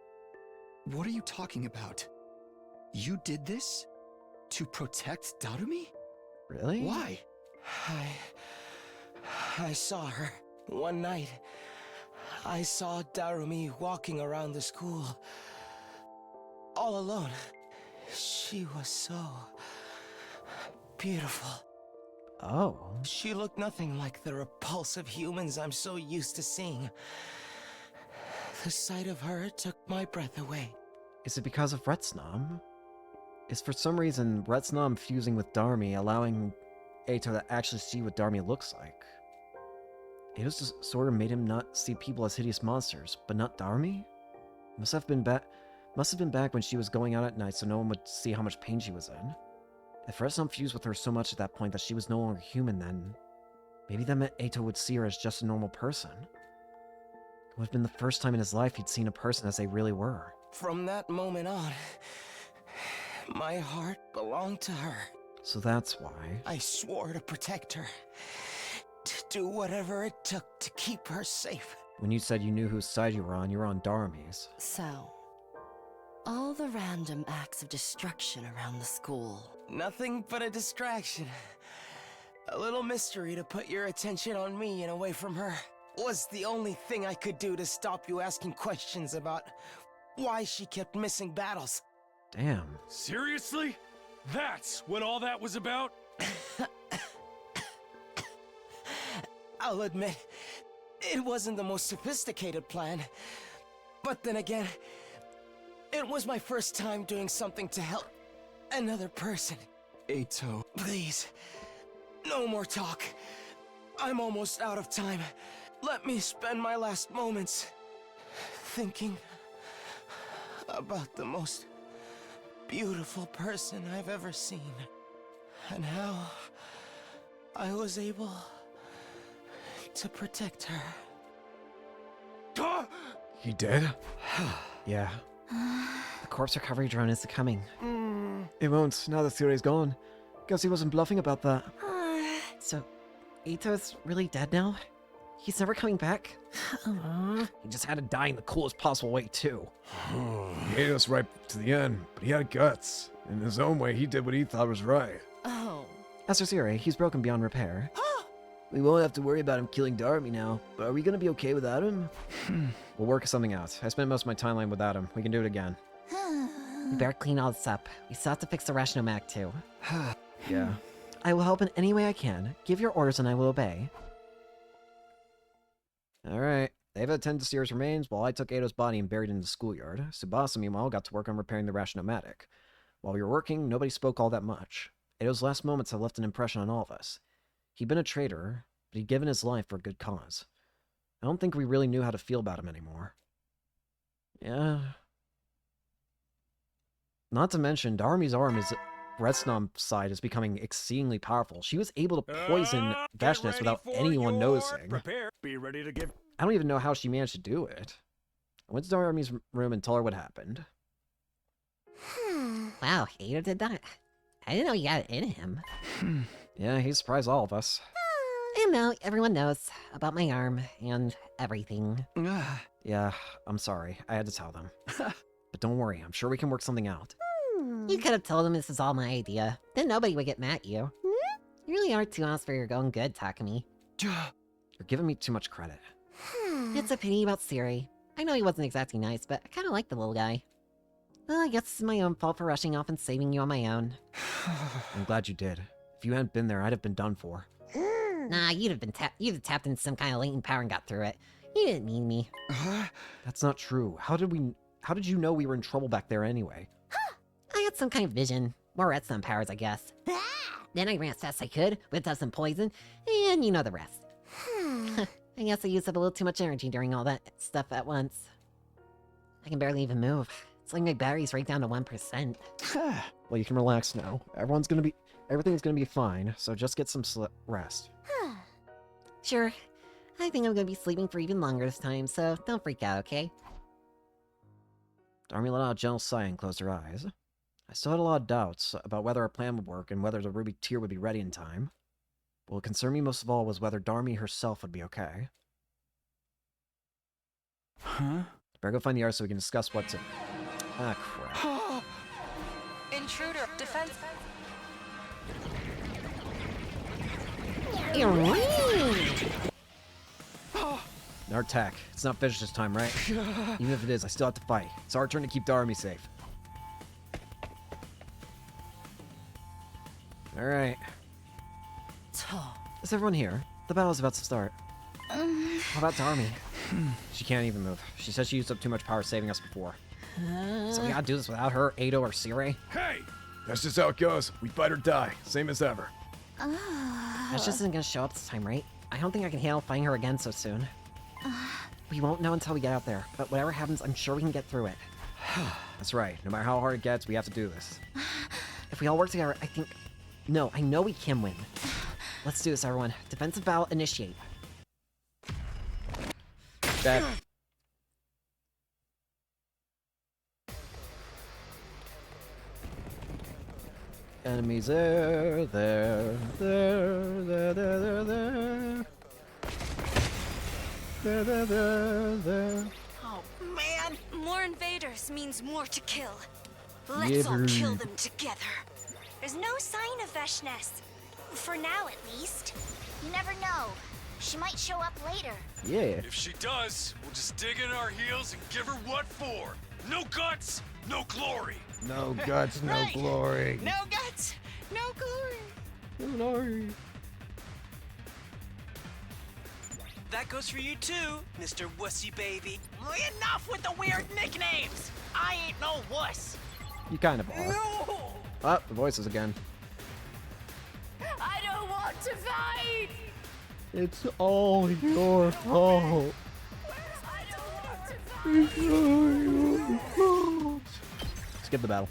What are you talking about? You did this? To protect Darumi? Really? Why? I saw her one night. I saw Darumi walking around the school. All alone. She was so beautiful. Oh. She looked nothing like the repulsive humans I'm so used to seeing. The sight of her took my breath away. Is it because of Retsnam? Is for some reason Retsnam fusing with Darumi allowing Eito to actually see what Darumi looks like? It just sort of made him not see people as hideous monsters, but not Darumi? Must have been back when she was going out at night so no one would see how much pain she was in. If Retsnam fused with her so much at that point that she was no longer human, then maybe that meant Eito would see her as just a normal person. It would have been the first time in his life he'd seen a person as they really were. From that moment on, my heart belonged to her. So that's why. I swore to protect her. To do whatever it took to keep her safe. When you said you knew whose side you were on Darumi's. So, all the random acts of destruction around the school. Nothing but a distraction. A little mystery to put your attention on me and away from her. Was the only thing I could do to stop you asking questions about why she kept missing battles. Damn. Seriously? That's what all that was about? I'll admit, it wasn't the most sophisticated plan. But then again, it was my first time doing something to help another person. Eito. Please, no more talk. I'm almost out of time. Let me spend my last moments thinking about the most beautiful person I've ever seen. And how I was able to protect her. He dead? Yeah. The corpse recovery drone is coming. It won't, now that Sire's gone. Guess he wasn't bluffing about that. So, Eito's really dead now? He's never coming back? He just had to die in the coolest possible way, too. He hated us right to the end, but he had guts. In his own way, he did what he thought was right. Oh. As for Sire, he's broken beyond repair. We won't have to worry about him killing Darumi now, but are we gonna be okay without him? We'll work something out. I spent most of my timeline without him. We can do it again. We better clean all this up. We still have to fix the Rationomag too. Yeah. I will help in any way I can. Give your orders and I will obey. Alright. They've attended to Sire's remains while I took Eito's body and buried it in the schoolyard. Tsubasa, meanwhile, got to work on repairing the Rationomatic. While we were working, nobody spoke all that much. Eito's last moments have left an impression on all of us. He'd been a traitor, but he'd given his life for a good cause. I don't think we really knew how to feel about him anymore. Yeah. Not to mention, Darumi's arm is... Retsnam's side is becoming exceedingly powerful. She was able to poison Vashnis without anyone noticing. Prepare. Be ready to give. I don't even know how she managed to do it. I went to Darumi's room and told her what happened. Wow, Eito did that. I didn't know he got it in him. Yeah, he surprised all of us. And now everyone knows about my arm and everything. Yeah, I'm sorry. I had to tell them. But don't worry, I'm sure we can work something out. You could have told him this is all my idea. Then nobody would get mad at you. You really are too honest for your own good, Takumi. You're giving me too much credit. It's a pity about Siri. I know he wasn't exactly nice, but I kind of like the little guy. Well, I guess it's my own fault for rushing off and saving you on my own. I'm glad you did. If you hadn't been there, I'd have been done for. Nah, you'd have tapped into some kind of latent power and got through it. You didn't need me. That's not true. How did you know we were in trouble back there anyway? I had some kind of vision. More Retsnam powers, I guess. Then I ran as fast as I could, whipped out some poison, and you know the rest. I guess I used up a little too much energy during all that stuff at once. I can barely even move. It's like my battery's right down to 1%. Well, you can relax now. Everything's gonna be fine, so just get some rest. Sure. I think I'm gonna be sleeping for even longer this time, so don't freak out, okay? Darumi let out a gentle sigh and closed her eyes. I still had a lot of doubts about whether our plan would work and whether the ruby tier would be ready in time. But what concerned me most of all was whether Darumi herself would be okay. Huh? Better go find the artist so we can discuss what's it. Ah, crap. Intruder, defense. Our attack. It's not finished this time, right? Even if it is, I still have to fight. It's our turn to keep Darumi safe. Alright. Is everyone here? The battle's about to start. How about Darumi? She can't even move. She says she used up too much power saving us before. So we gotta do this without her, Ado, or Sire? Hey! That's just how it goes. We fight or die. Same as ever. Ash isn't gonna show up this time, right? I don't think I can handle fighting her again so soon. We won't know until we get out there, but whatever happens, I'm sure we can get through it. That's right. No matter how hard it gets, we have to do this. If we all work together, I think... No, I know we can win. Let's do this, everyone. Defensive battle, initiate. That... Enemies there. There. Oh, man! More invaders means more to kill. Let's Yeah, all kill brr. them together. There's no sign of Veshness. For now, at least. You never know. She might show up later. Yeah. If she does, we'll just dig in our heels and give her what for. No guts, no glory. No guts, no Right. glory. No guts, no glory. Glory. That goes for you too, Mr. Wussy Baby. Enough with the weird nicknames! I ain't no wuss! You kind of are. No! Oh, the voices again. I don't want to fight! It's all your fault. It's all your fault. Skip the battle.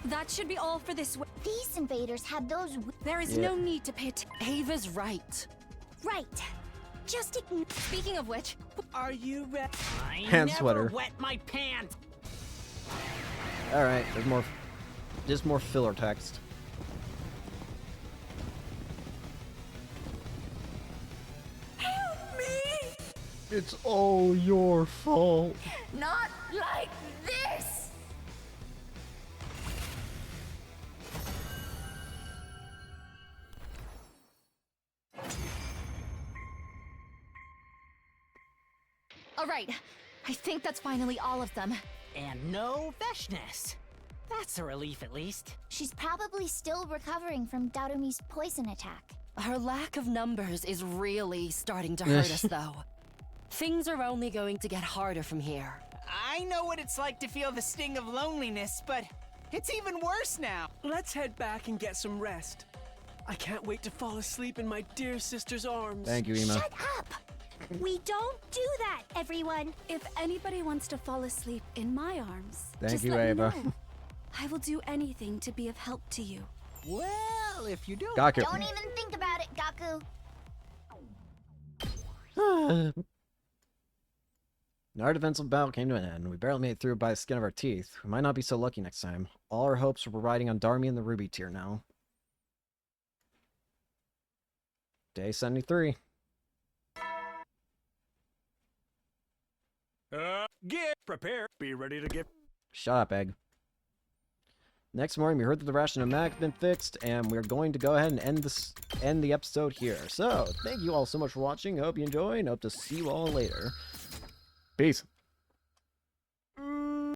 That should be all for this way. These invaders had those. There is Yeah. no need to pay attention. Ava's right. Right. Just ignore. Speaking of which, Are you ready? I Hand never sweater. wet my pants. Alright, there's more. Just more filler text. help me! It's all your fault. Not like this! All right, I think that's finally all of them. And no Veshness. That's a relief, at least. She's probably still recovering from Darumi's poison attack. Her lack of numbers is really starting to hurt us, though. Things are only going to get harder from here. I know what it's like to feel the sting of loneliness, but it's even worse now. Let's head back and get some rest. I can't wait to fall asleep in my dear sister's arms. Thank you, Ema. Shut up! We don't do that, everyone. If anybody wants to fall asleep in my arms, Thank just you, let me Ava. know. I will do anything to be of help to you. Well, if you don't... Gaku. Don't even think about it, Gaku. Our defensive battle came to an end. We barely made it through by the skin of our teeth. We might not be so lucky next time. All our hopes were riding on Darumi and the Ruby tier now. Day 73. Get prepared. Be ready to get... Shut up, Egg. Next morning, we heard that the ration of mag had been fixed, and we're going to go ahead and end the episode here. So, thank you all so much for watching. Hope you enjoy, and hope to see you all later. Peace.